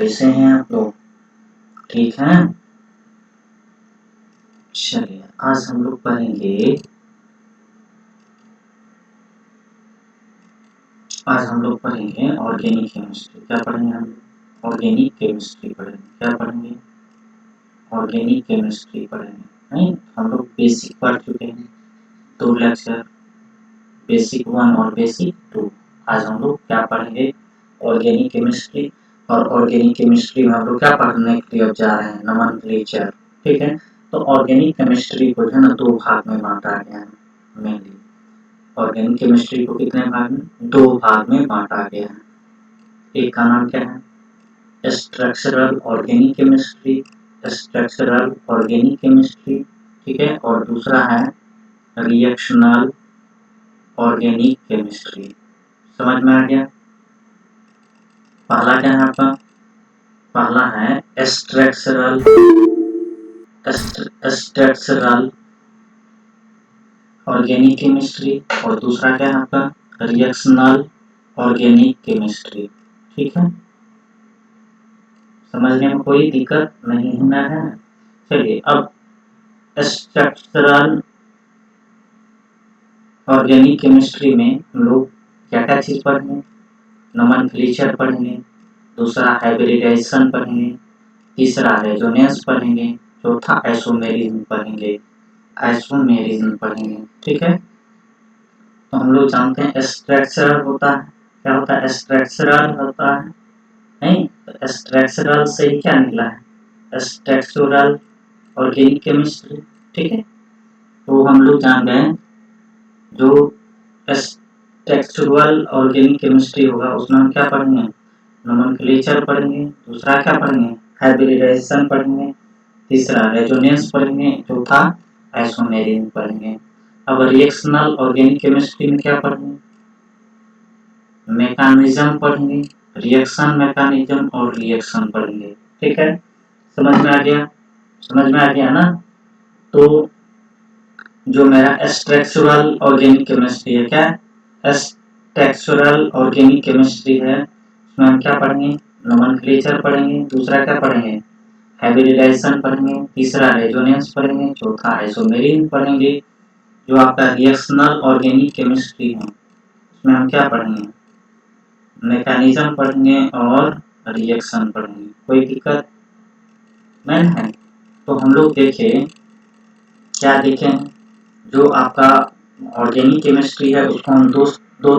कैसे हैं आप लोग? ठीक हैं? चलिए आज हम लोग पढ़ेंगे ऑर्गेनिक केमिस्ट्री। क्या पढ़ेंगे हम? ऑर्गेनिक केमिस्ट्री पढ़ेंगे। क्या पढ़ेंगे? ऑर्गेनिक केमिस्ट्री पढ़ेंगे। नहीं, हम लोग बेसिक पढ़ चुके हैं, 2 लेक्चर, बेसिक 1 और बेसिक 2। आज हम लोग क्या पढ़ेंगे? Organic chemistry. और ऑर्गेनिक केमिस्ट्री में हम लोग क्या पढ़ने के लिए जा रहे हैं? नोमेनक्लेचर। ठीक है, तो ऑर्गेनिक केमिस्ट्री को जो है ना 2 भाग में बांटा गया है मेनली। ऑर्गेनिक केमिस्ट्री को कितने भाग में? 2 भाग में बांटा गया है। एक का नाम क्या है? Structural organic chemistry, structural organic chemistry. ठीक है, और दूसरा है रिएक्शनल ऑर्गेनिक केमिस्ट्री। समझ में आ गया? पहला क्या है आपका? पहला है स्ट्रक्चरल ऑर्गेनिक केमिस्ट्री और दूसरा क्या है आपका? Reactional organic chemistry. ठीक है, समझने में कोई दिक्कत नहीं होना है। चलिए अब स्ट्रक्चरल ऑर्गेनिक केमिस्ट्री में हम लोग क्या क्या चीज पढ़ेंगे? नोमेनक्लेचर पढ़ेंगे, दूसरा हाइब्रिडाइजेशन पढ़ेंगे, तीसरा रेजोनेंस पढ़ेंगे, चौथा आइसोमेरिज्म पढ़ेंगे। ठीक है, तो हम लोग जानते हैं स्ट्रक्चरल होता है। क्या होता है? स्ट्रक्चरल होता है। नहीं, तो स्ट्रक्चरल से ही क्या निकला है? Structural organic chemistry. ठीक है, तो हम लोग जान गए जो स्ट्रक्चरल ऑर्गेनिक केमिस्ट्री होगा उसमें हम क्या पढ़ेंगे? नोमेनक्लेचर पढ़ेंगे, दूसरा क्या पढ़ेंगे? हाइब्रिडाइजेशन पढ़ेंगे, तीसरा रेजोनेंस पढ़ेंगे, चौथा आइसोमेरिज्म पढ़ेंगे। अब रिएक्शनल ऑर्गेनिक केमिस्ट्री में क्या पढ़ेंगे? मैकेनिज्म पढ़ेंगे, रिएक्शन मैकेनिज्म और रिएक्शन पढ़ेंगे। ठीक है, समझ में आ गया? समझ में आ गया ना? तो जो मेरा स्ट्रक्चरल ऑर्गेनिक केमिस्ट्री है, क्या स्ट्रक्चरल ऑर्गेनिक केमिस्ट्री है, उसमें हम क्या पढ़ेंगे? नोमेनक्लेचर पढ़ेंगे, दूसरा क्या पढ़ेंगे? हाइब्रिडाइजेशन पढ़ेंगे, तीसरा रेजोनेंस पढ़ेंगे, चौथा आइसोमेरिज्म पढ़ेंगे। जो आपका रिएक्शनल ऑर्गेनिक केमिस्ट्री है उसमें हम क्या पढ़ेंगे? मैकेनिज्म पढ़ेंगे और रिएक्शन पढ़ेंगे। कोई दिक्कत नहीं है? तो हम लोग देखें, क्या देखें? जो आपका ऑर्गेनिक केमिस्ट्री है उसको हम दो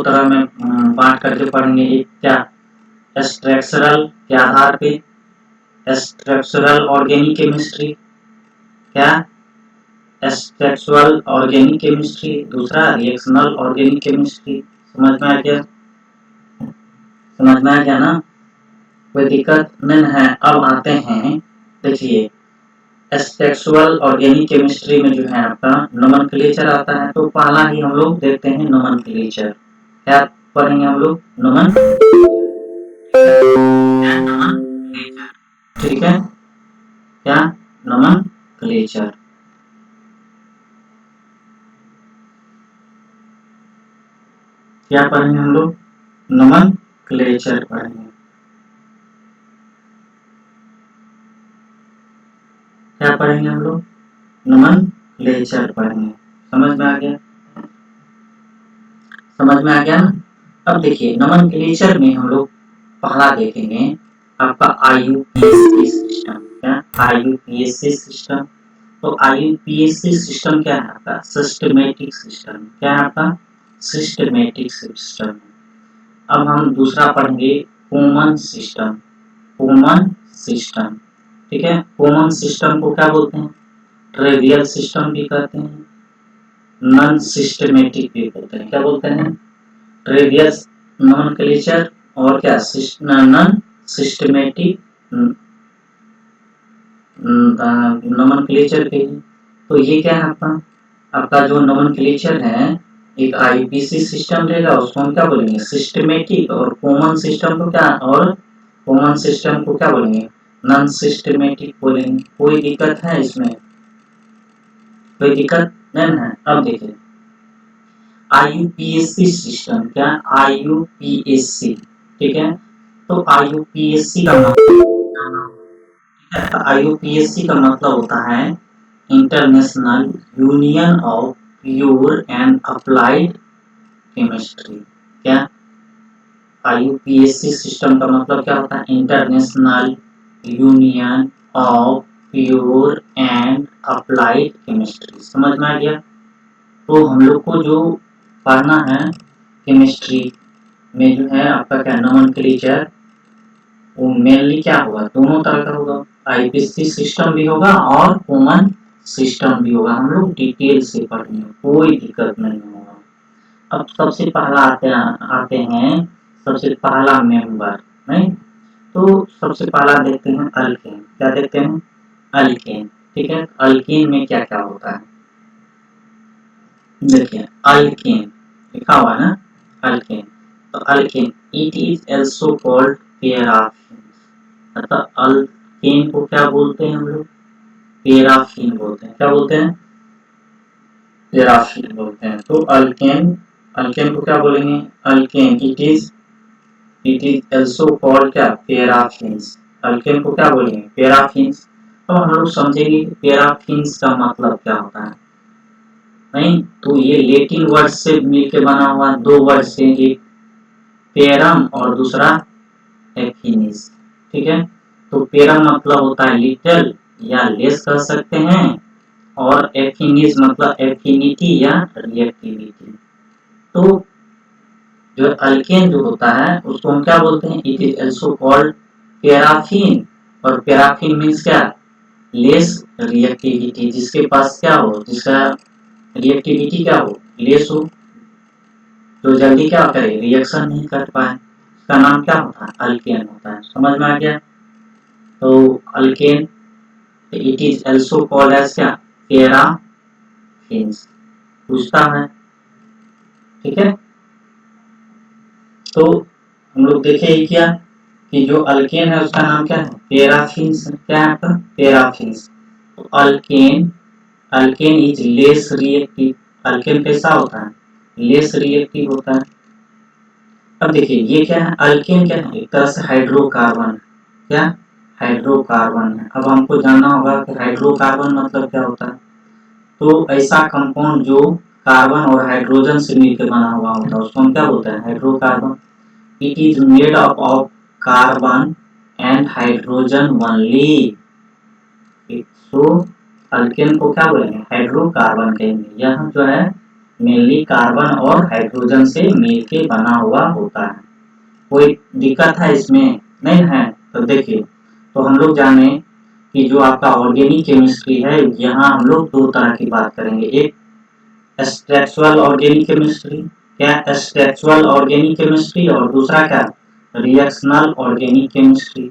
तरह में बांट करके पढ़ेंगे। एक क्या? स्ट्रक्चरल के आधार पे स्ट्रक्चरल ऑर्गेनिक केमिस्ट्री, क्या स्ट्रक्चरल ऑर्गेनिक केमिस्ट्री, दूसरा रिएक्शनल ऑर्गेनिक केमिस्ट्री। समझ में आ गया? समझ में आ गया ना? कोई दिक्कत नहीं है? अब आते हैं, देखिए स्ट्रक्चरल ऑर्गेनिक केमिस्ट्री में जो है आपका नोमेनक्लेचर आता है। तो पहला ही हम लोग देखते हैं नोमेनक्लेचर। क्या पढ़ेंगे हम लोग? ठीक है, क्या? नोमेनक्लेचर। क्या पढ़ेंगे हम लोग? नोमेनक्लेचर पढ़ेंगे। क्या पढ़ेंगे हम लोग? नोमेनक्लेचर पढ़ेंगे। समझ में आ गया? समझ में आ गया ना? अब देखिए नोमेनक्लेचर में हम लोग पहला देखेंगे आपका IUPAC सिस्टम। क्या? IUPAC system. तो IUPAC सिस्टम क्या है आपका? Systematic system. क्या है आपका? Systematic system. अब हम दूसरा पढ़ेंगे कॉमन सिस्टम। कॉमन सिस्टम, ठीक है। कॉमन सिस्टम को क्या बोलते हैं? ट्रिवियल सिस्टम भी कहते हैं, नॉन सिस्टमेटिक भी बोलते हैं। क्या बोलते हैं? ट्रिवियल नोमेनक्लेचर और क्या? नॉन सिस्टमेटिक नोमेनक्लेचर के। तो ये क्या है आपका? आपका जो नोमेनक्लेचर है एक IUPAC सिस्टम देगा, उसको हम क्या बोलेंगे? सिस्टमेटिक। और कॉमन सिस्टम को क्या? और कॉमन सिस्टम को क्या बोलेंगे? नॉन सिस्टमेटिक बोलेंगे। कोई दिक्कत है इसमें? कोई दिक्कत नहीं है? अब देखिए IUPAC सिस्टम। क्या? IUPAC, ठीक है। तो IUPAC का IUPAC का मतलब होता है international union of pure and applied chemistry. क्या IUPAC सिस्टम का मतलब क्या होता है? International union of pure and applied chemistry. समझ में आ गया? तो हम लोग को जो पढ़ना है केमिस्ट्री में जो है आपका क्या नोमेनक्लेचर, वो मेनली क्या होगा? दोनों तरह का होगा। IPC सिस्टम भी होगा और कॉमन सिस्टम भी होगा। हम लोग डिटेल से पढ़ेंगे, कोई दिक्कत नहीं होगा। अब सबसे पहला आते हैं सबसे पहला मेंबर, नहीं तो सबसे पहला देखते हैं अल्केन। क्या देखते हैं? अल्केन। ठीक है, अल्केन में क्या क्या होता है देखिए। अल्केन लिखा हुआ है ना, अल्केन। तो alkane it is also called paraffin. मतलब अल्केन को क्या बोलते हैं हम लोग? पैराफिन बोलते हैं। क्या बोलते हैं? पैराफिन बोलते हैं। तो अल्केन, अल्केन को क्या बोलेंगे? Alkane it is also called क्या? पैराफिन्स। अल्केन को क्या बोलेंगे? पैराफिन्स। तो हम लोग समझेंगे कि पैराफिन्स का मतलब क्या होता है। नहीं तो ये लेटिन वर्ड से मिलकर बना हुआ दो वर्ड से, एक पैरम और दूसरा एफिनिस। ठीक है, तो पैरम मतलब होता है लिटिल या लेस कह सकते हैं, और एफिनिस मतलब एफिनिटी या रिएक्टिविटी। तो जो अल्केन जो होता है उसको हम क्या बोलते हैं? It is also called paraffin. और पैराफिन मीन्स क्या? लेस रिएक्टिविटी, जिसके पास क्या हो, जिसका रिएक्टिविटी क्या हो? लेस हो, जो जल्दी क्या करे? रिएक्शन नहीं कर पाए, उसका नाम क्या होता है? अल्केन होता है। समझ में आ गया? तो alkane it is also called as क्या? पैराफिन्स। पूछता है, ठीक है। तो हम लोग देखे क्या कि जो अल्केन है उसका नाम क्या है? पैराफिन्स। क्या है आपका? पैराफिन्स। तो alkane, alkane is less reactive. Alkane कैसा होता है? लेस रिएक्टिव होता है। अब देखिए ये क्या है? अल्केन क्या है? एक तरह से हाइड्रोकार्बन। क्या? हाइड्रोकार्बन है। अब हमको जानना होगा कि हाइड्रोकार्बन मतलब क्या होता है। तो ऐसा कंपाउंड जो कार्बन और हाइड्रोजन से मिलकर बना हुआ होता है उसको हम क्या बोलते हैं? Hydrocarbon. It is made up of carbon and hydrogen only. तो अल्केन को क्या बोलेंगे? हाइड्रोकार्बन कहेंगे। यह जो है मेनली कार्बन और हाइड्रोजन से मिलके बना हुआ होता है। कोई दिक्कत है इसमें? नहीं है। तो देखिए, तो हम लोग जाने कि जो आपका ऑर्गेनिक केमिस्ट्री है, यहाँ हम लोग दो तरह की बात करेंगे। एक स्ट्रक्चरल ऑर्गेनिक केमिस्ट्री। क्या? Structural organic chemistry. और दूसरा क्या? Reactional organic chemistry.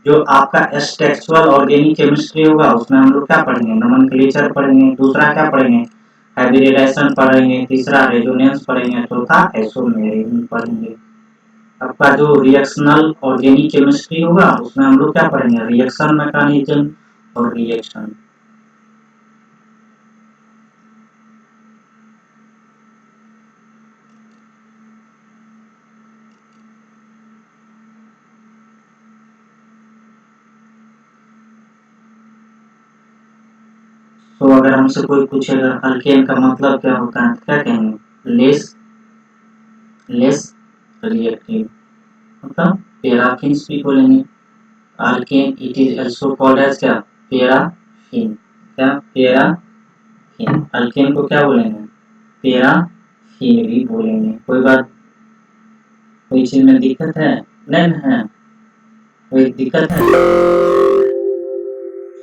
जो आपका स्ट्रक्चरल ऑर्गेनिक केमिस्ट्री होगा उसमें हम लोग क्या पढ़ेंगे? नोमेनक्लेचर पढ़ेंगे। दूसरा क्या पढ़ेंगे? हाइब्रिडाइजेशन पढ़ेंगे। तीसरा रेजोनेंस पढ़ेंगे। चौथा आइसोमेरिज्म पढ़ेंगे। आपका जो रिएक्शनल ऑर्गेनिक केमिस्ट्री होगा उसमें हम लोग क्या पढ़ेंगे? रिएक्शन मैकेनिज्म और रिएक्शन। तो अगर हमसे कोई पूछेगा अल्केन का मतलब क्या होता है, क्या कहेंगे? Less less reactive. मतलब पैराफिन्स भी बोलेंगे। Alkane it is also called as क्या? पैराफिन। क्या? पैराफिन। अल्केन को क्या बोलेंगे? पैराफिन भी बोलेंगे। कोई बात, कोई चीज में दिक्कत है? नहीं है, कोई दिक्कत है?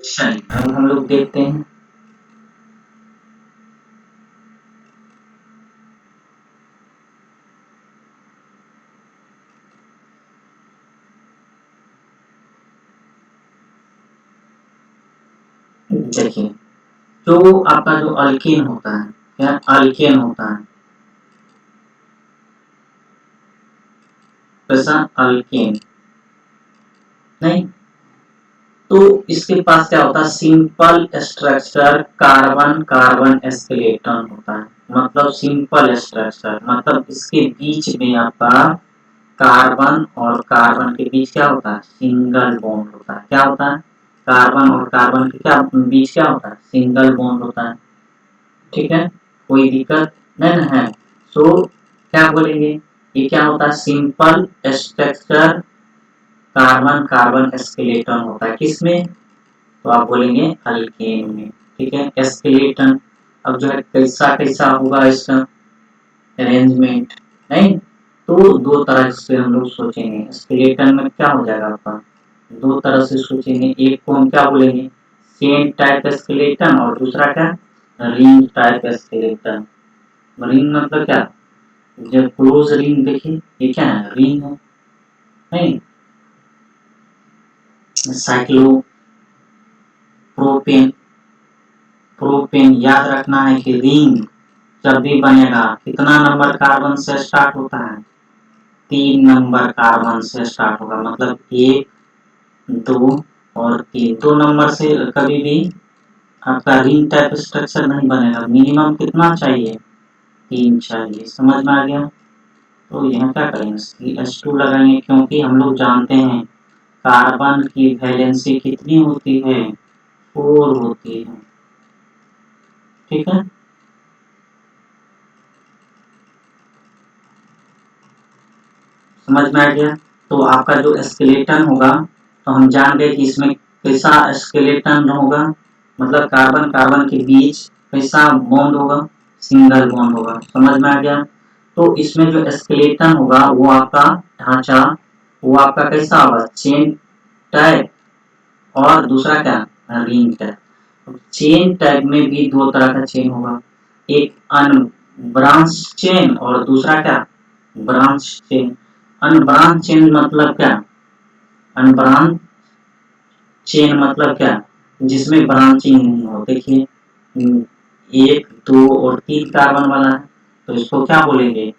चलिए अब हम लोग देखते हैं। देखिए, जो आपका जो अल्केन होता है, क्या अल्केन होता है? कैसा? अल्केन। नहीं तो इसके पास क्या होता है? Simple structure carbon carbon skeleton होता है। मतलब सिंपल स्ट्रक्चर मतलब इसके बीच में आपका कार्बन और कार्बन के बीच क्या होता है? सिंगल बॉन्ड होता है। क्या होता है? कार्बन और कार्बन के क्या बीच क्या होता है, सिंगल बॉन्ड होता है। ठीक है, कोई दिक्कत नहीं ना है। सो क्या बोलेंगे, ये क्या होता है, simple structure carbon carbon skeleton होता है, किसमें, तो आप बोलेंगे अल्केन में। ठीक है, स्केलेटन अब जो है कैसा कैसा होगा इसका अरेंजमेंट, नहीं तो दो तरह से हम लोग सोचेंगे। स्केलेटन में क्या हो जाएगा आपका, दो तरह से सोचेंगे, एक को हम क्या बोलेंगे चेन टाइप स्केलेटन और दूसरा क्या रिंग टाइप स्केलेटन। रिंग मतलब क्या, जब क्लोज रिंग देखिए ये क्या है, रिंग है, नहीं साइक्लो प्रोपेन, प्रोपेन याद रखना है कि रिंग जब भी बनेगा कितना नंबर कार्बन से स्टार्ट होता है, 3 नंबर कार्बन से स्टार्ट होगा, मतलब 1 2 और 3, 2 नंबर से कभी भी आपका रिंग टाइप स्ट्रक्चर नहीं बनेगा, मिनिमम कितना चाहिए 3 चाहिए। समझ में आ गया। तो यहाँ क्या करेंगे CH2 लगाएंगे, क्योंकि हम लोग जानते हैं कार्बन की वैलेंसी कितनी होती है 4 होती है। ठीक है, समझ में आ गया। तो आपका जो स्केलेटन होगा, तो हम जान गए कि इसमें कैसा स्केलेटन होगा, मतलब कार्बन कार्बन के बीच कैसा बॉन्ड होगा, सिंगल बॉन्ड होगा। समझ में आ गया। तो इसमें जो स्केलेटन होगा वो आपका ढांचा, वो आपका कैसा होगा, चेन टाइप और दूसरा क्या रिंग टाइप। चेन टाइप में भी दो तरह का चेन होगा, एक अनब्रांच चेन और दूसरा क्या ब्रांच चेन। अनब्रांच चेन मतलब क्या, अनब्रांच चेन मतलब क्या, जिसमें ब्रांचिंग नहीं हो। देखिए 1 2 और 3 कार्बन वाला है, तो इसको क्या बोलेंगे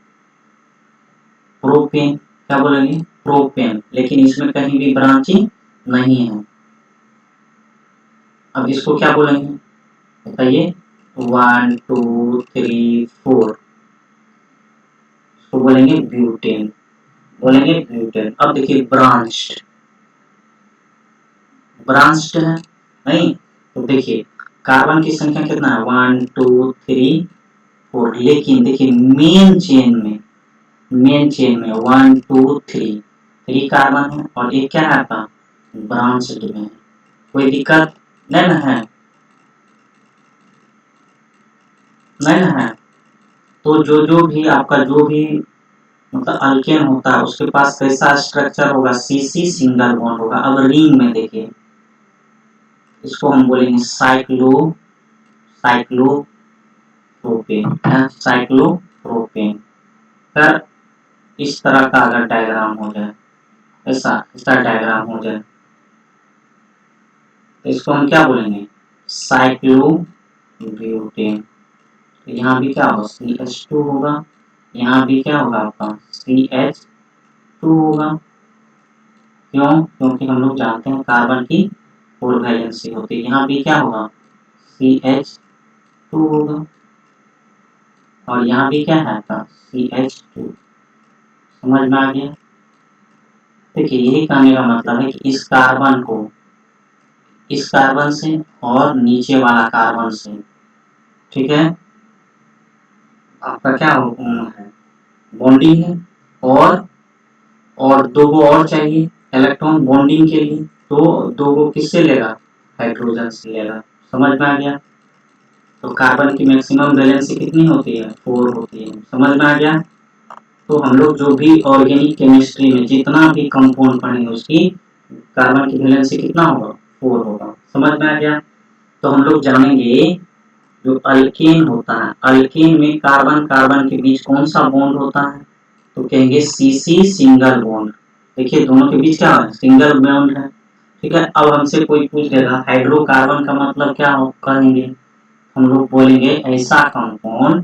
प्रोपेन, क्या बोलेंगे प्रोपेन, लेकिन इसमें कहीं भी ब्रांचिंग नहीं है। अब इसको क्या बोलेंगे बताइए, 1 2 3 4, इसको बोलेंगे ब्यूटेन, बोलेंगे ब्यूटेन। अब देखिए ब्रांच्ड, ब्रांच्ड है नहीं, तो देखिए कार्बन की संख्या कितना है 1 2 3 4, लेकिन देखिए मेन चेन में 1 2 3 कार्बन है और एक क्या है आपका ब्रांच्ड में। कोई दिक्कत नहीं ना है, नहीं ना है। तो जो जो भी आपका जो भी मतलब अल्केन होता है उसके पास कैसा स्ट्रक्चर होगा, सीसी सिंगल बॉन्ड होगा। अब रिंग में देखिए इसको हम बोलेंगे साइक्लोप्रोपेन, साइक्लोप्रोपेन। फिर इस तरह का अगर डायग्राम हो जाए, ऐसा इसका डायग्राम हो जाए, तो इसको हम क्या बोलेंगे साइक्लोब्यूटेन। तो यहाँ भी क्या होगा CH2 होगा, यहाँ भी क्या होगा आपका CH2 होगा। क्यों, क्योंकि हम लोग जानते हैं कार्बन की 4 वैलेंसी होती है। यहाँ भी क्या होगा CH2 होगा और यहाँ भी क्या है आपका CH2। समझ में आ गया। देखिए यही कहने का मतलब है कि इस कार्बन से और नीचे वाला कार्बन से, ठीक है, आपका क्या है बॉन्डिंग है, और दो गो और चाहिए इलेक्ट्रॉन बॉन्डिंग के लिए, तो दो गो किससे लेगा हाइड्रोजन से लेगा। समझ में आ गया। तो कार्बन की मैक्सिमम वैलेंसी कितनी होती है 4 होती है। समझ में आ गया। तो हम लोग जो भी ऑर्गेनिक केमिस्ट्री में जितना भी कंपाउंड पढ़ेंगे उसकी कार्बन की वैलेंसी कितना होगा 4 होगा। समझ में आ गया। तो हम लोग जानेंगे जो अल्केन होता है, अल्केन में कार्बन कार्बन के बीच कौन सा बॉन्ड होता है, तो कहेंगे सीसी सिंगल बॉन्ड। देखिए दोनों के बीच क्या है सिंगल बॉन्ड है। ठीक है, अब हमसे कोई पूछ लेगा हाइड्रोकार्बन का मतलब क्या हो, कहेंगे हम लोग बोलेंगे ऐसा कंपाउंड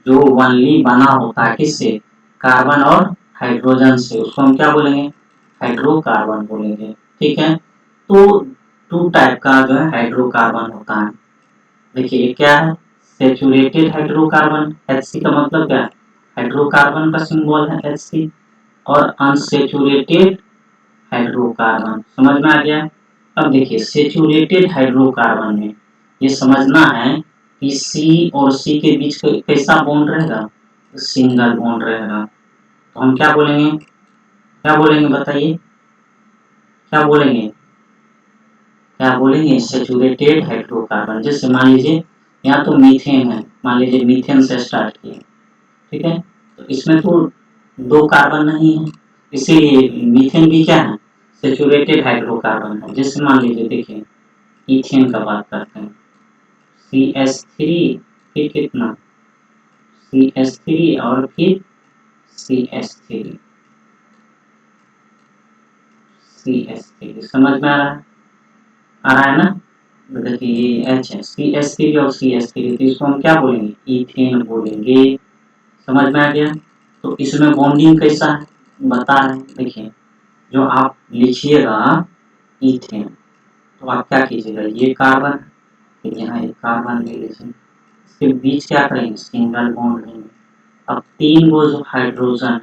जो ओनली बना होता है किससे कार्बन और हाइड्रोजन से, उसको हम क्या बोलेंगे हाइड्रोकार्बन बोलेंगे। ठीक है, तो 2 टाइप का जो है हाइड्रोकार्बन होता है। देखिए क्या है सेचुरेटेड हाइड्रोकार्बन, Hc का मतलब क्या है हाइड्रोकार्बन का सिंबल है Hc, और अनसेचुरेटेड हाइड्रोकार्बन। समझ में आ गया। अब देखिए सेचुरेटेड हाइड्रोकार्बन में ये समझना है कि C और C के बीच कैसा बॉन्ड रहेगा, सिंगल बॉन्ड रहेगा। तो हम क्या बोलेंगे बताइए, क्या बोलेंगे सेचुरेटेड हाइड्रोकार्बन। जैसे मान लीजिए यहाँ तो मीथेन है, मान लीजिए मीथेन से स्टार्ट किए, ठीक है, तो इसमें तो 2 कार्बन नहीं है, इसीलिए मीथेन भी क्या है, सेचुरेटेड हाइड्रोकार्बन है। जैसे मान लीजिए देखिए इथेन का बात करते हैं, CH3 फिर कितना CH3 और फिर CH3 समझ में आ रहा है ना। देखिए ये H है, CH3 और CH3, तो इसको हम क्या बोलेंगे, इथेन बोलेंगे। समझ में आ गया। तो इसमें बॉन्डिंग कैसा है बता रहे हैं। देखिए जो आप लिखिएगा इथेन, तो आप क्या कीजिएगा, ये कार्बन, फिर यहाँ एक कार्बन ले लीजिए, इसके बीच क्या करेंगे, सिंगल बॉन्ड लेंगे। अब 3 गो जो हाइड्रोजन,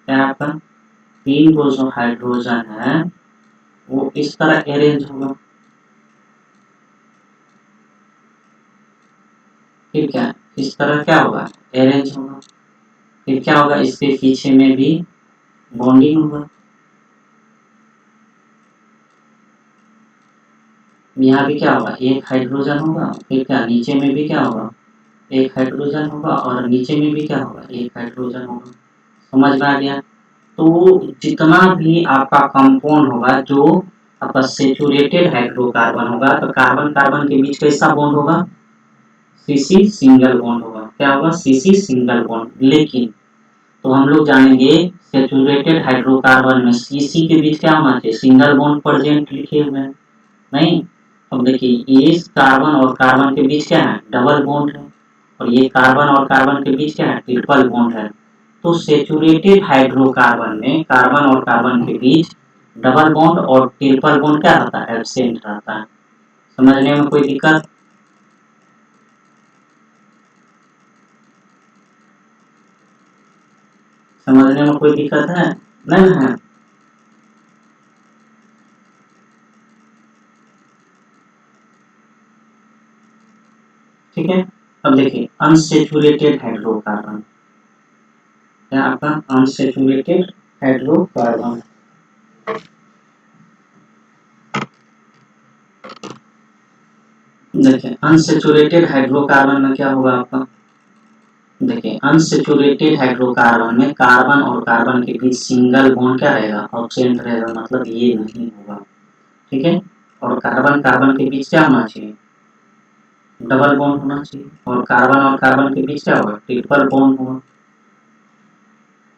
क्या आपका 3 गो जो हाइड्रोजन है वो इस तरह अरेंज होगा। फिर क्या इस तरह क्या होगा, अरेंज होगा। फिर क्या होगा, इसके पीछे में भी बॉन्डिंग होगा। यहाँ भी क्या होगा, एक हाइड्रोजन होगा, फिर क्या नीचे में भी क्या होगा, एक हाइड्रोजन होगा, और नीचे में भी क्या होगा, एक हाइड्रोजन होगा। समझ में आ गया। तो जितना भी आपका कंपाउंड होगा जो आपका सेचुरेटेड हाइड्रोकार्बन होगा, तो कार्बन कार्बन के बीच कैसा बॉन्ड होगा, सीसी सिंगल बॉन्ड होगा। क्या होगा, सीसी सिंगल बॉन्ड। लेकिन तो हम लोग जानेंगे सेचुरेटेड हाइड्रोकार्बन में सीसी के बीच क्या होना चाहिए, सिंगल बॉन्ड प्रेजेंट लिखे हुए हैं, नहीं। अब देखिए इस कार्बन और कार्बन के बीच क्या है, डबल बॉन्ड है, और ये कार्बन और कार्बन के बीच क्या है, ट्रिपल बॉन्ड है। तो सेचुरेटेड हाइड्रोकार्बन में कार्बन और कार्बन के बीच डबल बॉन्ड और ट्रिपल बॉन्ड क्या रहता है, एब्सेंट रहता है। समझने में कोई दिक्कत, समझने में कोई दिक्कत है, नहीं है। ठीक है। अब देखिए अनसेचुरेटेड हाइड्रोकार्बन, क्या आपका अनसेचुरेटेड हाइड्रोकार्बन, देखिए अनसेचुरेटेड हाइड्रोकार्बन में क्या होगा आपका, देखिए अनसेचुरेटेड हाइड्रोकार्बन में कार्बन और कार्बन के बीच सिंगल बॉन्ड क्या रहेगा, ऑब्सेंट रहेगा, मतलब ये नहीं होगा। ठीक है। और कार्बन कार्बन के बीच क्या होना चाहिए, डबल बॉन्ड होना चाहिए, और कार्बन के बीच क्या होगा, ट्रिपल बॉन्ड होगा।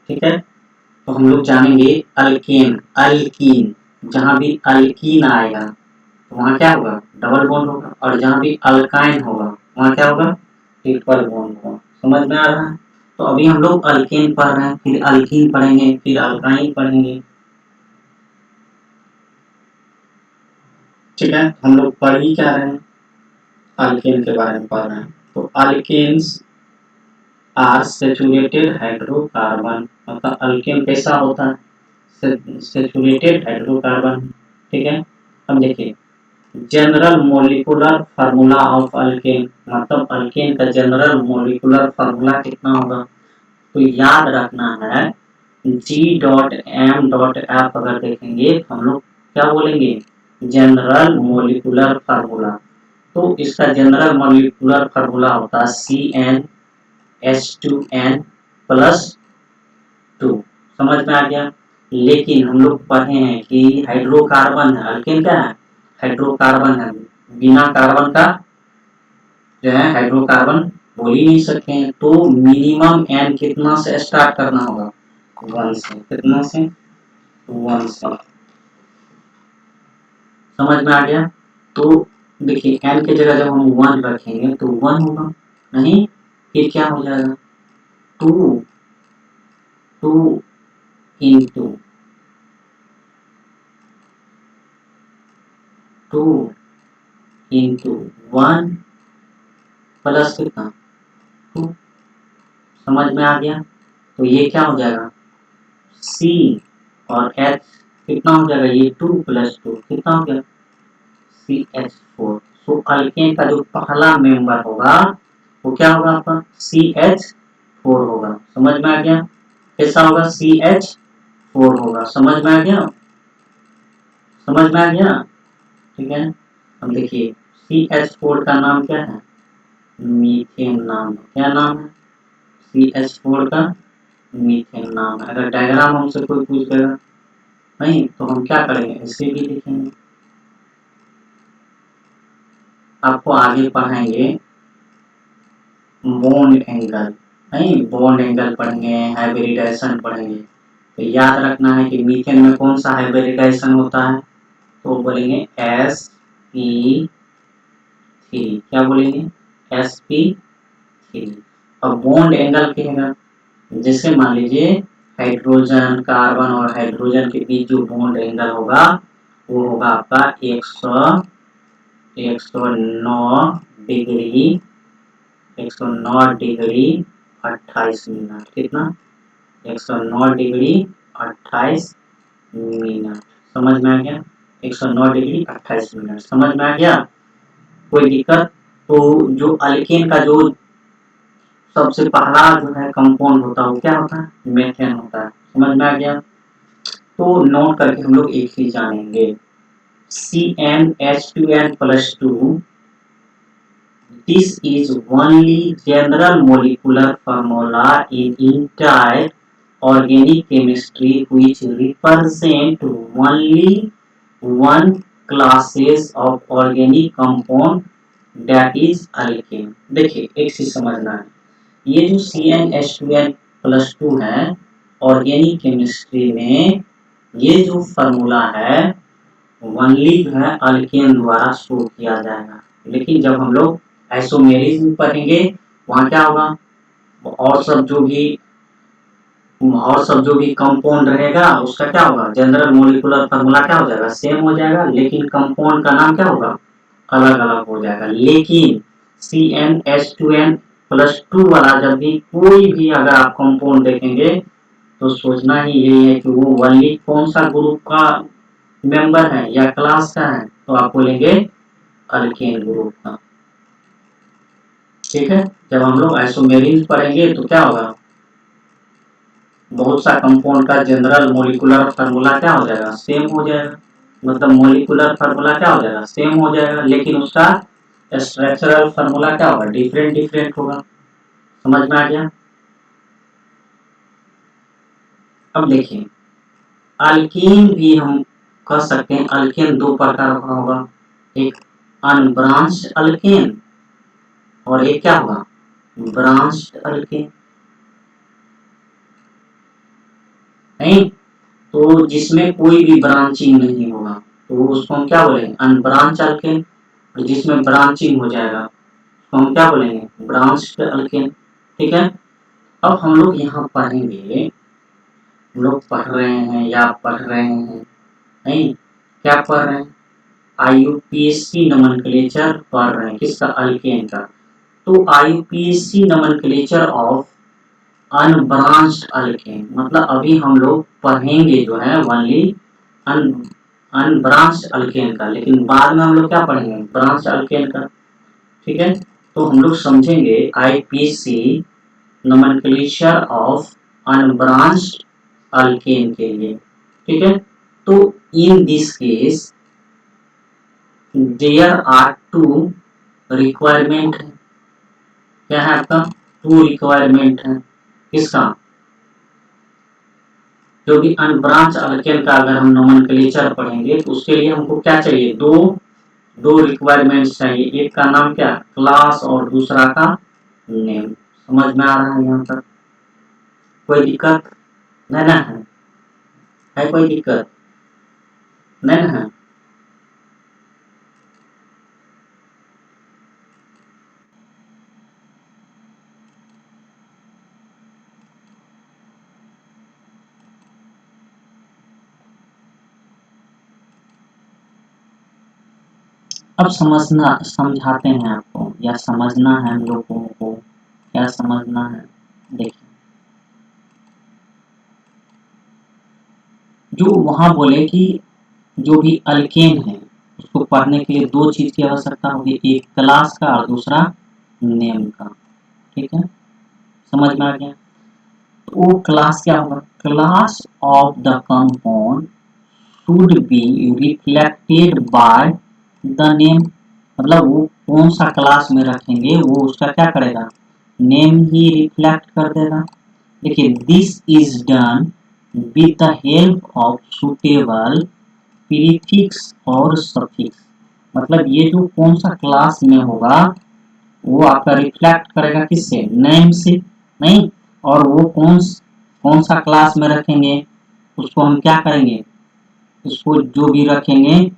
ठीक है। तो हम लोग जानेंगे अल्केन, अल्कीन, जहां भी अल्कीन आएगा तो वहां क्या होगा, डबल बॉन्ड होगा, और जहां भी अल्काइन होगा वहां क्या होगा, ट्रिपल बॉन्ड होगा। समझ में आ रहा है। तो अभी हम लोग अल्केन पढ़ रहे हैं, फिर अल्कीन पढ़ेंगे, फिर अल्काइन पढ़ेंगे। ठीक है। हम लोग पढ़ ही क्या रहे हैं, अल्केन के बारे में पढ़ रहे हैं। तो अल्केन्स आर सेचुरेटेड हाइड्रोकार्बन, मतलब अल्केन कैसा होता है, सेचुरेटेड हाइड्रोकार्बन। ठीक है। अब देखिए general molecular formula of alkane, मतलब अल्केन का जनरल मोलिकुलर फार्मूला कितना होगा, तो याद रखना है G.M.F अगर देखेंगे तो हम लोग क्या बोलेंगे, जनरल मोलिकुलर फार्मूला। तो इसका जनरल मोलिकुलर फार्मूला होता है CnH2n+2। समझ में आ गया। लेकिन हम लोग पढ़े हैं कि हाइड्रोकार्बन है, अल्केन क्या है, हाइड्रोकार्बन है, बिना कार्बन का जो है हाइड्रोकार्बन बोल ही नहीं सकते हैं। तो मिनिमम एन कितना से स्टार्ट करना होगा, 1 से। कितना से, 1 से। समझ में आ गया। तो देखिए एन की जगह जब हम 1 रखेंगे तो 1 होगा, नहीं फिर क्या हो जाएगा, 2 2 इंटू 2 इंटू 1 प्लस कितना 2। समझ में आ गया। तो ये क्या हो जाएगा, C और H कितना हो जाएगा, ये 2 + 2 कितना हो गया CH4। तो अल्केन का जो पहला मेंबर होगा वो क्या होगा आपका CH4 होगा। समझ में आ गया? कैसा होगा? CH4 होगा। समझ में आ गया? समझ में आ गया? ठीक है। अब देखिए CH4 का नाम क्या है? मीथेन नाम है। क्या नाम है? CH4 का मीथेन नाम है। अगर डायग्राम हमसे कोई पूछेगा नहीं तो हम क्या करेंगे? इसे भी लिखेंगे। आपको आगे पढ़ाएंगे बॉन्ड एंगल, नहीं बॉन्ड एंगल पढ़ेंगे, हाइब्रिडाइजेशन पढ़ेंगे। तो याद रखना है कि मीथेन में कौन सा हाइब्रिडाइजेशन होता है? तो बोलेंगे sp3। क्या बोलेंगे? sp3। अब बॉन्ड एंगल कहेगा, जैसे मान लीजिए हाइड्रोजन कार्बन और हाइड्रोजन के बीच जो बॉन्ड एंगल होगा वो होगा आपका 109 डिग्री 109 डिग्री 28 मिनट। कितना? 109 डिग्री 28 मिनट। समझ में आ गया? 109 डिग्री 28 मिनट। समझ में आ गया? कोई दिक्कत? तो जो अल्केन का जो सबसे पहला जो है कंपाउंड होता है वो क्या होता है? मीथेन होता है। समझ में आ गया? तो नोट करके हम लोग एक चीज जानेंगे, CnH2n+2 this is only general molecular formula in entire organic chemistry which represent only one classes of organic compound that is alkane। देखिए एक चीज समझना है, ये जो CnH2n+2 है ऑर्गेनिक केमिस्ट्री में ये जो फॉर्मूला है ओनली जो है अल्केन द्वारा शो किया जाएगा। लेकिन जब हम लोग आइसोमेरिज्म पढ़ेंगे वहां क्या होगा? और सब जो भी कंपाउंड रहेगा उसका क्या होगा? जनरल मोलिकुलर फॉर्मूला क्या हो जाएगा? सेम हो जाएगा, लेकिन कंपाउंड का नाम क्या होगा? अलग अलग हो जाएगा। लेकिन CnH2n+2 वाला जब भी कोई भी अगर आप कंपाउंड देखेंगे तो सोचना ही यही है कि वो ओनली कौन सा ग्रुप का मेंबर है या क्लास का है? तो आप बोलेंगे अल्केन ग्रुप का। ठीक है। जब हम लोग आइसोमेरिज्म पढ़ेंगे तो क्या होगा? बहुत सा कंपाउंड का जनरल मोलिकुलर फार्मूला क्या हो जाएगा? सेम हो जाएगा। मतलब मोलिकुलर फार्मूला क्या हो जाएगा? सेम हो जाएगा, लेकिन उसका स्ट्रक्चरल फार्मूला क्या होगा? डिफरेंट डिफरेंट होगा। समझ में आ गया? अब देखिए अल्कीन भी हम कह सकते हैं। अल्केन दो प्रकार का होगा, एक अनब्रांच्ड अल्केन और एक क्या होगा? Branched alkane. नहीं तो जिसमें कोई भी ब्रांचिंग नहीं होगा तो उसको हम क्या बोलेंगे? Unbranch alkane. और जिसमें ब्रांचिंग हो जाएगा तो हम क्या बोलेंगे? Branched alkane. ठीक है। अब हम लोग यहाँ पढ़ेंगे, हम लोग पढ़ रहे हैं या पढ़ रहे हैं, नहीं क्या पढ़ रहे हैं? IUPAC नोमेनक्लेचर पढ़ रहे हैं। किसका? अल्केन का। तो IUPAC nomenclature of unbranched alkane, मतलब अभी हम लोग पढ़ेंगे जो है ओनली अनब्रांच्ड अल्केन का, लेकिन बाद में हम लोग क्या पढ़ेंगे? ब्रांच अल्केन का। ठीक है। तो हम लोग समझेंगे IUPAC nomenclature of unbranched alkane के लिए। ठीक है। तो in this case there are two requirement है। क्या है आपका? टू रिक्वायरमेंट है। किसका? जो भी अनब्रांच अल्केन का अगर हम नोमेनक्लेचर पढ़ेंगे तो उसके लिए हमको क्या चाहिए? दो रिक्वायरमेंट्स चाहिए। एक का नाम क्या? क्लास और दूसरा का नेम। समझ में आ रहा है यहाँ तक? कोई दिक्कत नहीं ना है कोई दिक्कत नहीं ना है? अब समझाते हैं आपको, या समझना है हम लोगों को। क्या समझना है? देखिए जो वहां बोले कि जो भी अल्केन है उसको इसको पढ़ने के लिए दो चीज की आवश्यकता होगी, एक क्लास का और दूसरा नेम का। ठीक है, समझ में आ गया। तो वो क्लास क्या होगा, class of the compound should be reflected by the name, मतलब वो कौन सा क्लास में रखेंगे वो उसका क्या करेगा, नेम ही रिफ्लेक्ट कर देगा। देखिए, this is done with the help of suitable prefix और सफिक्स, मतलब ये जो कौन सा क्लास में होगा वो आपका रिफ्लेक्ट करेगा किससे, नेम से, नहीं। और वो कौन सा क्लास में रखेंगे उसको हम क्या करेंगे, उसको जो भी रखेंगे,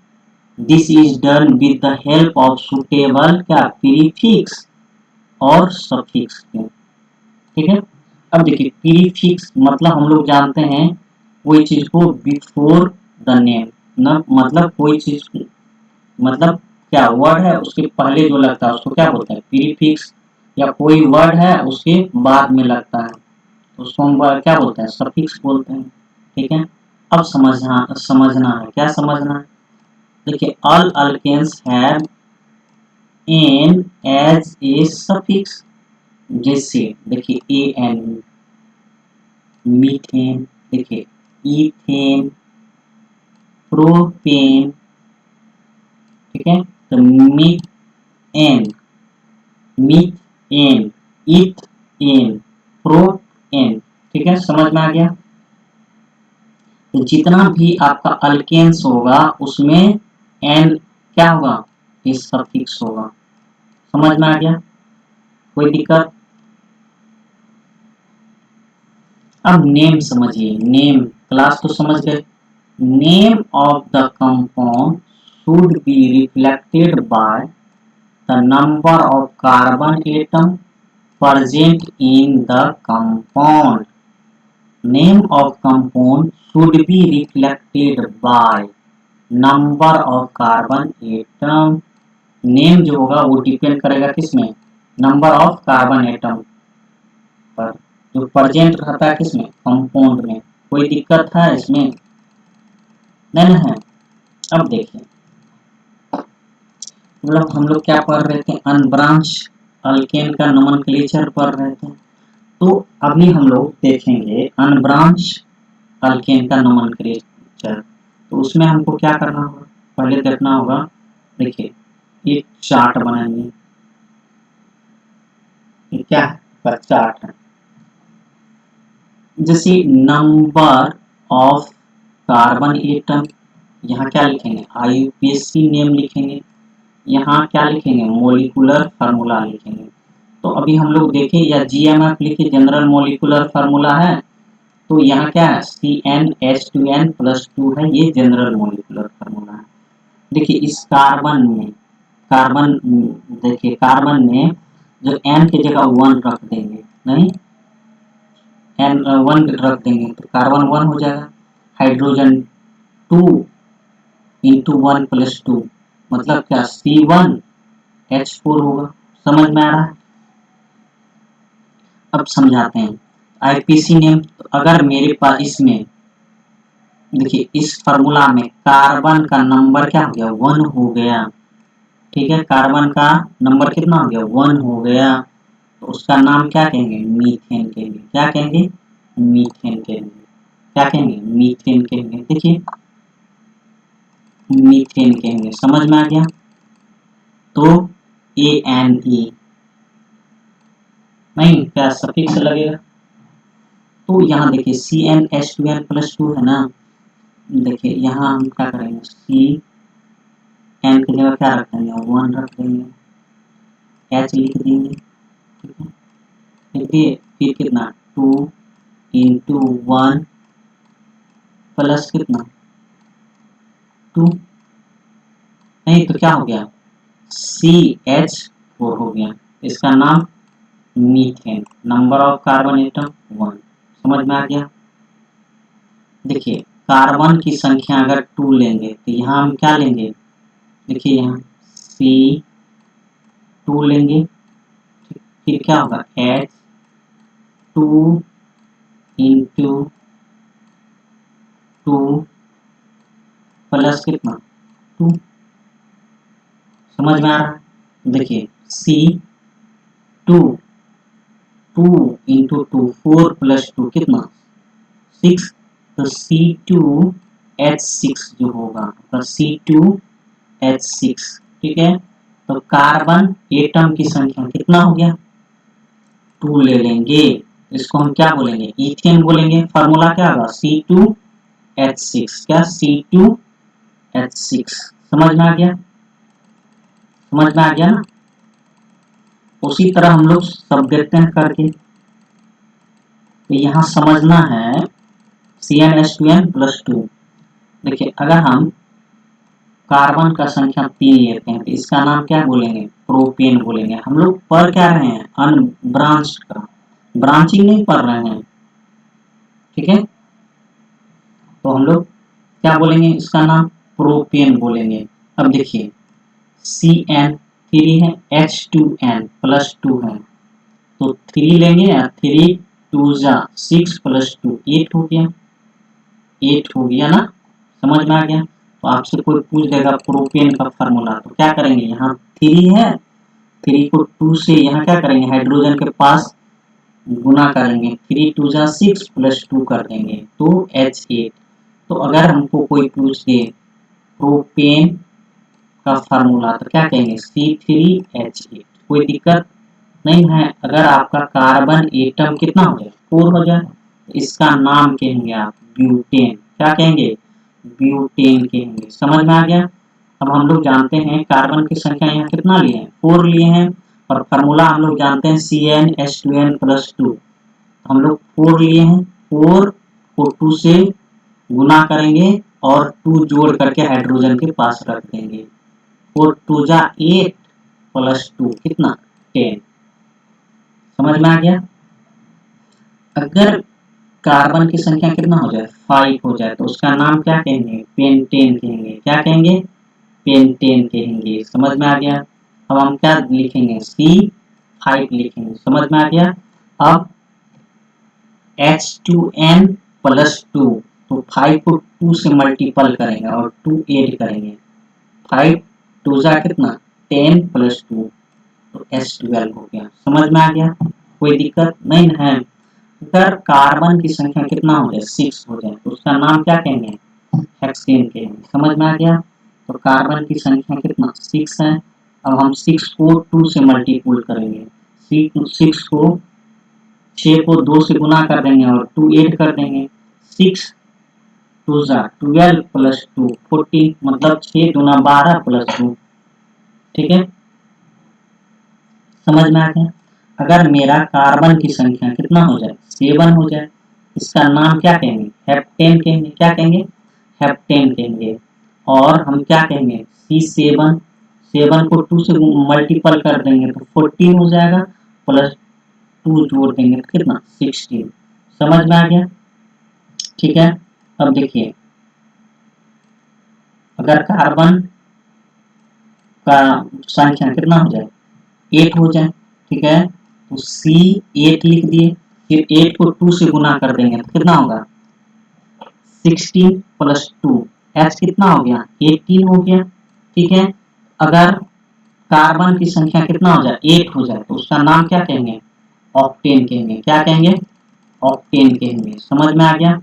this is done with the help of suitable क्या प्रीफिक्स और सफिक्स के। ठीक है, अब देखिए प्रीफिक्स मतलब हम लोग जानते हैं कोई चीज को बिफोर द नेम, न मतलब कोई चीज मतलब क्या वर्ड है उसके पहले जो लगता है उसको क्या बोलते हैं प्रीफिक्स, या कोई वर्ड है उसके बाद में लगता है तो उसको हम क्या बोलते हैं सफिक्स बोलते हैं। ठीक है, अब समझना है, क्या समझना है, देखिए all alkanes have ane as a suffix, जैसे देखिए ए एन मीथेन, देखिए इथेन, प्रोपेन, ठीक है, तो meth ane, meth ane, eth ane, pro ane. ठीक है, समझ में आ गया। तो जितना भी आपका अल्केन्स होगा उसमें एन क्या होगा, इस सफिक्स होगा। समझ में आ गया, कोई दिक्कत। अब नेम समझिए, नेम क्लास तो समझ गए, name of the compound should be reflected by the number of carbon atom present in the compound. Name of compound should be reflected by number of carbon atom. Name जो होगा वो depend करेगा किसमें, number of carbon atom पर, जो present रहता है किसमें, कंपाउंड में। कोई दिक्कत है इसमें, नहीं है। अब देखिए, मतलब हम लोग क्या पढ़ रहे थे, अनब्रांच अल्केन का नोमेनक्लेचर पढ़ रहे थे। तो अभी हम लोग देखेंगे अनब्रांच अल्केन का नोमेनक्लेचर। तो उसमें हमको क्या करना होगा, पहले देखना होगा, देखिए एक चार्ट बनाएंगे, क्या है चार्ट है, जैसे नंबर ऑफ कार्बन एटम, यहाँ क्या लिखेंगे आईयूपीएसी नेम लिखेंगे, यहाँ क्या लिखेंगे मोलिकुलर फार्मूला लिखेंगे। तो अभी हम लोग देखें या जीएमएफ लिखे, जनरल मोलिकुलर फार्मूला है, तो यहाँ क्या है CnH2n+2 है, ये जनरल मोलिकुलर फार्मूला है। देखिए इस कार्बन में, कार्बन देखिए कार्बन में जो n की जगह 1 रख देंगे, नहीं n 1 रख देंगे तो कार्बन 1 हो जाएगा, हाइड्रोजन 2 इंटू 1+2 मतलब क्या C1H4 होगा। समझ में आ रहा है, अब समझाते हैं आईपीसी नेम। तो अगर मेरे पास इसमें देखिए इस फार्मूला में कार्बन का नंबर क्या हो गया 1 हो गया, ठीक है, कार्बन का नंबर कितना हो गया 1 हो गया, तो उसका नाम क्या कहेंगे मीथेन कहेंगे, क्या कहेंगे मीथेन कहेंगे, क्या कहेंगे मीथेन कहेंगे। देखिए मीथेन कहेंगे, समझ में आ गया। तो ANE नहीं क्या सफिक्स लगेगा, तो यहाँ देखिए CnH2n+2 है ना, देखिए यहाँ हम क्या करेंगे C एन की जगह क्या रख देंगे 1 रख देंगे, H लिख देंगे, ठीक है, देखिए फिर कितना 2 इंटू 1 प्लस कितना 2, नहीं तो क्या हो गया CH4 हो गया, इसका नाम methane, number of carbon atom 1। समझ में आ गया। देखिए कार्बन की संख्या अगर 2 लेंगे तो यहाँ हम क्या लेंगे, देखिए यहाँ C2 लेंगे, फिर क्या होगा H2 इंटू 2 प्लस कितना 2, समझ में आ रहा है? देखिए C2 2 इंटू 2 4 प्लस 2 कितना 6, तो C2H6 जो होगा तो C2H6 ठीक है। तो कार्बन एटम की संख्या कितना हो गया 2 ले लेंगे, इसको हम क्या बोलेंगे इथेन बोलेंगे। फार्मूला क्या होगा C2H6 क्या C2H6 समझ में आ गया, समझ में आ गया ना। उसी तरह हम लोग सब देखते हैं करके, तो यहाँ समझना है CnH2n प्लस 2। देखिए अगर हम कार्बन का संख्या 3 लेते हैं तो इसका नाम क्या बोलेंगे प्रोपेन बोलेंगे। हम लोग पढ़ क्या रहे हैं अनब्रांच का, ब्रांचिंग नहीं पढ़ रहे हैं ठीक है। तो हम लोग क्या बोलेंगे इसका नाम प्रोपेन बोलेंगे। अब देखिए CN3 है H2n प्लस 2 है, तो 3 लेंगे या 3 2 जा 6 प्लस 2 8 हो गया, 8 हो गया ना, समझ में आ गया। तो आपसे कोई पूछ देगा प्रोपेन का फार्मूला, तो क्या करेंगे यहाँ 3 है, 3 को 2 से यहाँ क्या करेंगे हाइड्रोजन के पास गुना करेंगे, 3 2 जा 6 प्लस 2 कर देंगे तो H8। तो अगर हमको कोई पूछ दे प्रोपेन का फार्मूला तो क्या कहेंगे C3H8, कोई दिक्कत नहीं है। अगर आपका कार्बन एटम कितना हो जाए 4 हो जाए, इसका नाम कहेंगे आप ब्यूटेन, क्या कहेंगे ब्यूटेन कहेंगे। समझ में आ गया। अब हम लोग जानते हैं कार्बन की संख्या यहाँ कितना लिए हैं 4 लिए हैं, और फार्मूला हम लोग जानते हैं CnH2n प्लस 2, हम लोग 4 लिए हैं, 4 को 2 से गुना करेंगे और 2 जोड़ करके हाइड्रोजन के पास रख देंगे, 4 2 जा 8 प्लस 2 कितना 10। समझ में आ गया। अगर कार्बन की संख्या कितना हो जाए 5 हो जाए तो उसका नाम क्या कहेंगे पेंटेन कहेंगे, क्या कहेंगे पेंटेन कहेंगे। समझ में आ गया। अब हम क्या लिखेंगे C5 लिखेंगे, समझ में आ गया। अब H2n प्लस 2, तो 5 को 2 से मल्टीपल करेंगे और 2 ऐड करेंगे, 5 2 जा कितना 10 प्लस 2 तो H12 हो गया। समझ में आ गया, कोई दिक्कत नहीं है। अगर कार्बन की संख्या कितना हो जाए 6 हो जाए तो उसका नाम क्या कहेंगे हेक्सेन कहेंगे। समझ में आ गया। तो कार्बन की संख्या कितना 6 है। अब हम 6 को 2 से मल्टीपल करेंगे, 6 को 6 को 2 से गुना कर देंगे और 2 ऐड कर देंगे, 6 2 जा 12 प्लस 2 14, मतलब 6 दूना 12 प्लस 2 ठीक है। समझ में आ गया। अगर मेरा कार्बन की संख्या कितना हो जाए 7 हो जाए, इसका नाम क्या कहेंगे हेप्टेन कहेंगे, क्या कहेंगे हेप्टेन कहेंगे। और हम क्या कहेंगे C7, 7 को 2 से मल्टीपल कर देंगे तो 14 हो जाएगा, प्लस 2 जोड़ देंगे तो कितना 16। समझ में आ गया ठीक है। अब देखिए अगर कार्बन का संख्या कितना हो जाए 8 हो जाए ठीक है, तो C8 लिख दिए, फिर 8 को 2 से गुना कर देंगे तो कितना होगा 16 प्लस 2, H कितना हो गया 18 हो गया ठीक है। अगर कार्बन की संख्या कितना हो जाए 8 हो जाए तो उसका नाम क्या कहेंगे ऑक्टेन कहेंगे, क्या कहेंगे ऑक्टेन कहेंगे। समझ में आ गया।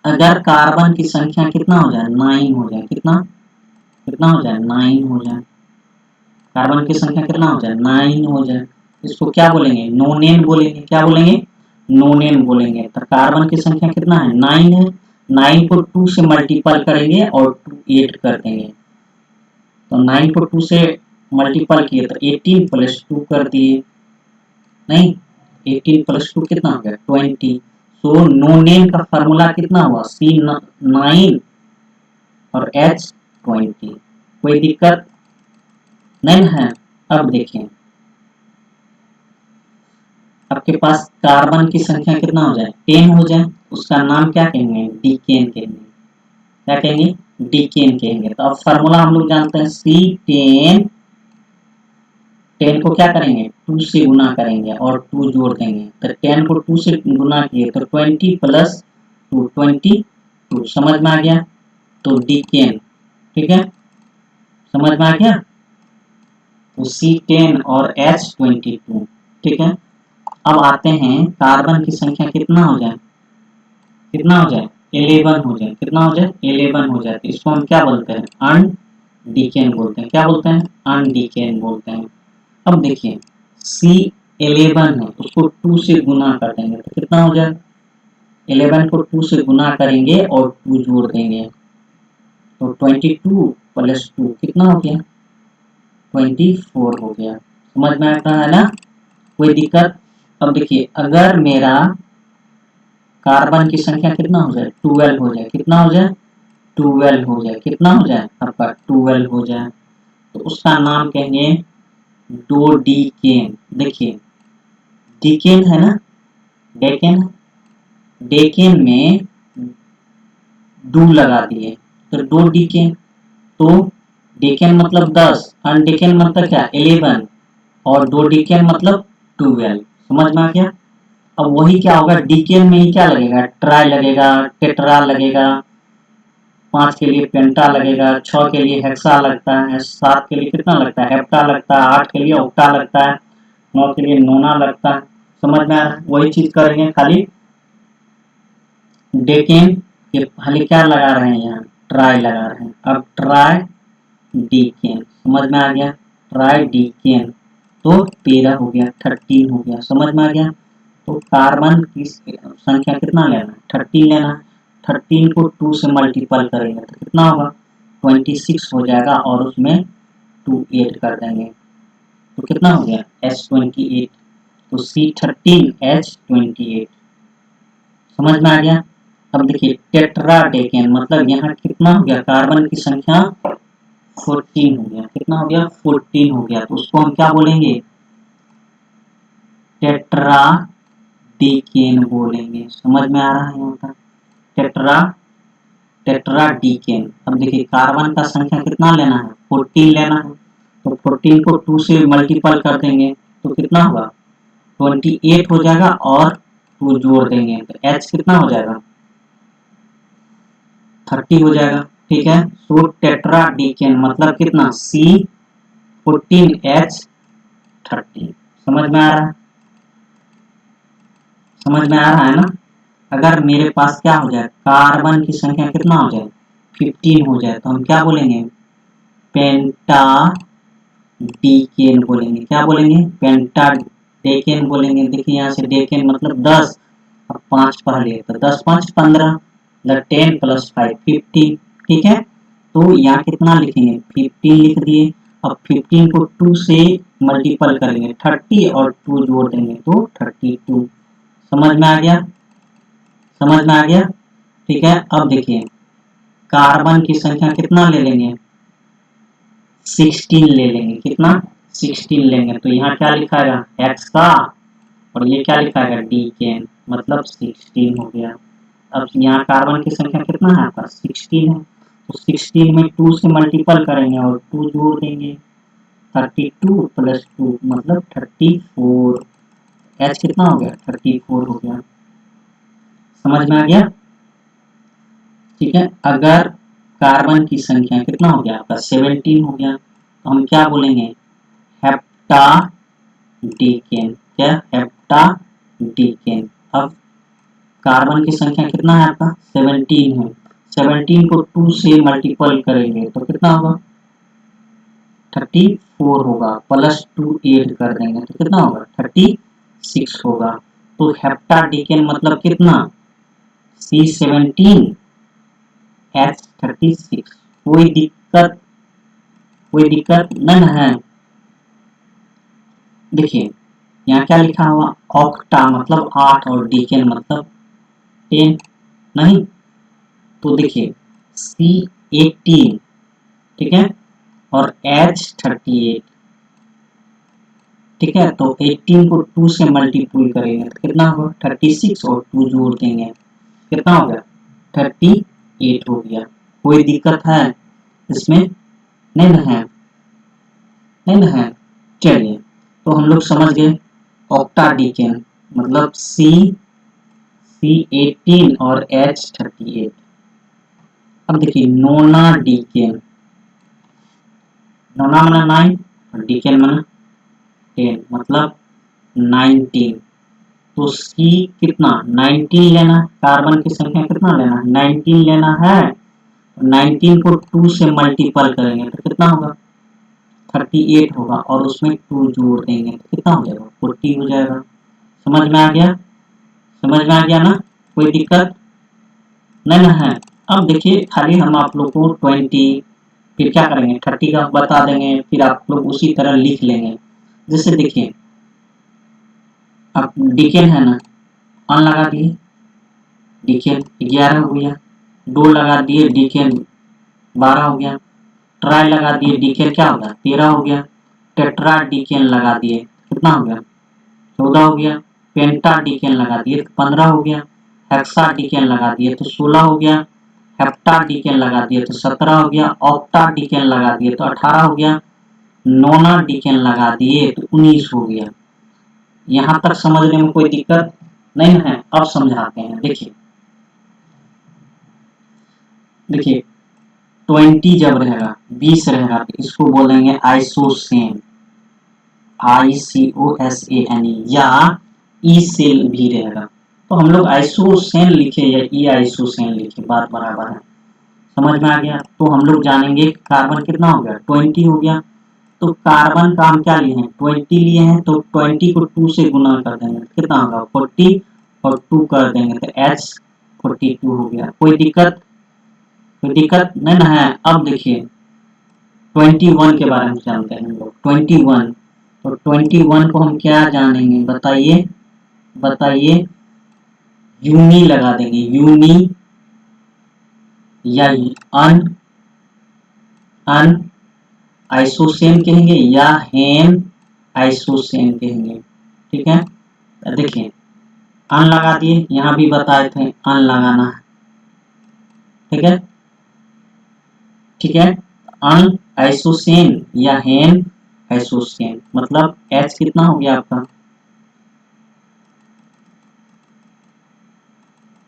अगर कार्बन की संख्या कितना हो जाए 9 हो जाए, कितना कितना हो जाए 9 हो जाए, कार्बन की संख्या कितना हो जाए 9 हो जाए, इसको क्या बोलेंगे नोनेन बोलेंगे, क्या बोलेंगे नोनेन बोलेंगे। तो कार्बन की संख्या कितना है 9 है, 9 को 2 से मल्टीपल करेंगे और 2 ऐड कर देंगे, तो 9 को 2 से मल्टीपल किए तो 18 प्लस 2 कर दिए, नहीं 18 प्लस 2 कितना हो गया 20। सो नोनेन का फार्मूला कितना हुआ C9 और H20, कोई दिक्कत नहीं है। अब देखें आपके पास कार्बन की संख्या कितना हो जाए 10 हो जाए, उसका नाम क्या कहेंगे डीकेन कहेंगे, क्या कहेंगे डीकेन कहेंगे। तो अब फार्मूला हम लोग जानते हैं C10, 10 को क्या करेंगे 2 से गुना करेंगे और 2 जोड़ देंगे, तो 10 को 2 से गुना किए तो 20 प्लस 2 22। समझ में आ गया। तो डीकेन ठीक है। समझ में आ गया? तो C10 और H22, ठीक है। अब आते हैं कार्बन की संख्या कितना हो जाए, 11 हो जाए, कितना हो जाए 11 हो जाए, तो इसको हम क्या बोलते हैं, अनडीकेन बोलते हैं। क्या बोलते हैं, अनडीकेन बोलते हैं। अब देखिए C11 है, उसको 2 से गुना कर देंगे तो कितना हो जाए, 11 को 2 से गुना करेंगे और 2 जोड़ देंगे तो 22 प्लस 2 कितना हो गया, 24 हो गया। समझ में आता है ना, कोई दिक्कत? अब देखिए अगर मेरा कार्बन की संख्या कितना हो जाए, 12 हो जाए, कितना हो जाए, 12 हो जाए, कितना हो जाए आपका, 12 हो जाए, तो उसका नाम कहेंगे डोडीकेन। देखिए डीकेन है ना, डेकेन, डेकेन में डू लगा दिए तो डोडीकेन। तो डेकेन मतलब 10, अनडेकेन मतलब क्या, 11, और डोडीकेन मतलब 12। समझ में आ गया? अब वही क्या होगा, डीकेन में ही क्या लगेगा, ट्राई लगेगा, टेट्रा लगेगा, 5 के लिए पेंटा लगेगा, 6 के लिए हेक्सा लगता है, 7 के लिए कितना लगता है, हेप्टा लगता है, 8 के लिए ऑक्टा लगता है, 9 के लिए नोना लगता है। समझ में आ रहा है? वही चीज करेंगे, खाली डेकेन के खाली क्या लगा रहे हैं, यहाँ ट्राई लगा रहे हैं। अब ट्राई डीकेन, समझ में आ गया, ट्राई डीकेन तो 13 हो गया, 13 हो गया। समझ में आ गया? तो कार्बन की संख्या कितना लेना है, 13 लेना है। 13 को 2 से मल्टीपल करेंगे तो कितना होगा, 26 हो जाएगा, और उसमें 2 ऐड कर देंगे तो कितना हो गया, H28। तो C13H28। समझ में आ गया? अब देखिए टेट्राडेकेन मतलब यहाँ कितना हो गया, कार्बन की संख्या 14 हो गया, कितना हो गया, 14 हो गया, तो उसको हम क्या बोलेंगे, टेट्रा डीकेन बोलेंगे। समझ में आ रहा है यहाँ तक, टेट्रा टेट्राडीकेन। अब देखिए कार्बन का संख्या कितना लेना है, 14 लेना है, तो 14 को 2 से मल्टीपल कर देंगे तो कितना होगा, 28 हो जाएगा, और 2 जोड़ देंगे तो H कितना हो जाएगा, 30 हो जाएगा। ठीक है, तो टेट्राडीकेन मतलब कितना, C14H30। समझ में आ रहा है, समझ में आ रहा है ना? अगर मेरे पास क्या हो जाए, कार्बन की संख्या कितना हो जाए, 15 हो जाए, तो हम क्या बोलेंगे, पेंटा डीकेन बोलेंगे। क्या बोलेंगे, पेंटा डेकेन बोलेंगे। देखिए यहाँ से डेकेन मतलब 10, अब 5 पहले तो 10 5 15, 10 प्लस 5 15। ठीक है, तो यहाँ कितना लिखेंगे, 15 लिख दिए। अब 15 को 2 से मल्टीपल करेंगे 30, और 2 जोड़ देंगे तो 32। समझ में आ गया, समझ में आ गया? ठीक है, अब देखिए कार्बन की संख्या कितना ले लेंगे, 16 ले लेंगे। कितना, 16 लेंगे, तो यहाँ क्या लिखाएगा, एक्स का, और ये क्या लिखाएगा, डी के, मतलब 16 हो गया। अब यहाँ कार्बन की संख्या कितना है आपका, 16 है, तो 16 में 2 से मल्टीपल करेंगे और 2 जोड़ देंगे, 32 प्लस 2 मतलब 34। एच कितना हो गया, 34 हो गया। समझ में आ गया? ठीक है, अगर कार्बन की संख्या कितना हो गया आपका, 17 हो गया, तो हम क्या बोलेंगे, हेप्टा डीकेन। क्या, हेप्टा डीकेन। अब कार्बन की संख्या कितना है आपका, 17 है, 17 को 2 से मल्टीपल करेंगे तो कितना होगा, 34 होगा, प्लस 2 ऐड कर देंगे तो कितना होगा, 36 होगा। तो हेप्टा डीकेन मतलब कितना, C17H36। कोई दिक्कत, कोई दिक्कत नहीं है? देखिए यहाँ क्या लिखा हुआ, ऑक्टा मतलब 8 और डीकेन मतलब 10, नहीं? तो देखिए C18, ठीक है, और H38, ठीक है, तो 18 को 2 से मल्टीपल करेंगे तो कितना होगा, 36, और 2 जोड़ देंगे कितना हो गया, 38 हो गया। कोई दिक्कत है इसमें, नहीं ना है, नहीं ना है? चलिए, तो हम लोग समझ गए ऑक्टाडीकेन मतलब C18 और H38। अब देखिए नोना डीकेन, नौना मना 9 और डिकेन मना 10 मतलब 19। तो सी कितना 19 लेना, कार्बन की संख्या कितना लेना 19 लेना है। 19 को 2 से मल्टीपल करेंगे तो कितना होगा 38 होगा और उसमें 2 जोड़ देंगे तो कितना हो जाएगा 40 हो जाएगा। समझ में आ गया, समझ में आ गया ना, कोई दिक्कत नहीं ना है। अब देखिए खाली हम आप लोग को 20 फिर क्या करेंगे 30 का बता देंगे, फिर आप लोग उसी तरह लिख लेंगे। जैसे देखिए अब डिकेन है ना, ऑन लगा दिए डिकेन 11 हो गया, 2 लगा दिए डिकेन 12 हो गया, ट्राई लगा दिए डिकेन क्या होगा 13 हो गया, टेट्रा डिकेन लगा दिए कितना हो गया 14 हो गया, पेंटा डिकेन लगा दिए तो 15 हो गया, हेक्सा डिकेन लगा दिए तो 16 हो गया, हेप्टा डिकेन लगा दिए तो 17 हो गया, ऑक्टा डिकेन लगा दिए तो 18 हो गया, नोना डिकेन लगा दिए तो 19 हो गया। यहाँ तक समझने में कोई दिक्कत नहीं है। अब समझाते हैं, देखिए देखिए 20 जब रहेगा 20 रहेगा तो इसको बोलेंगे आइसोसेन, ICOSANE या ई सेल भी रहेगा तो हम लोग आइसोसेन लिखे या ई आइसोसेन लिखे बात बराबर है। समझ में आ गया। तो हम लोग जानेंगे कार्बन कितना हो गया 20 हो गया, तो कार्बन का हम क्या लिए हैं 20 लिए हैं तो 20 को 2 से गुना कर देंगे कितना होगा 40 और 2 कर देंगे तो H42 हो गया। कोई दिक्कत नहीं ना है। अब देखिए 21 के बारे में जानते हैं हम लोग 21। तो 21 को हम क्या जानेंगे बताइए बताइए, यूनी लगा देंगे, यूनी या अन अन आइसोसेन कहेंगे या हेन आइसोसेन कहेंगे। ठीक है, देखिए अन लगा दिए, यहाँ भी बताए थे अन लगाना है। ठीक है ठीक है, अन आइसोसेन या हेन आइसोसेन मतलब H कितना हो गया आपका।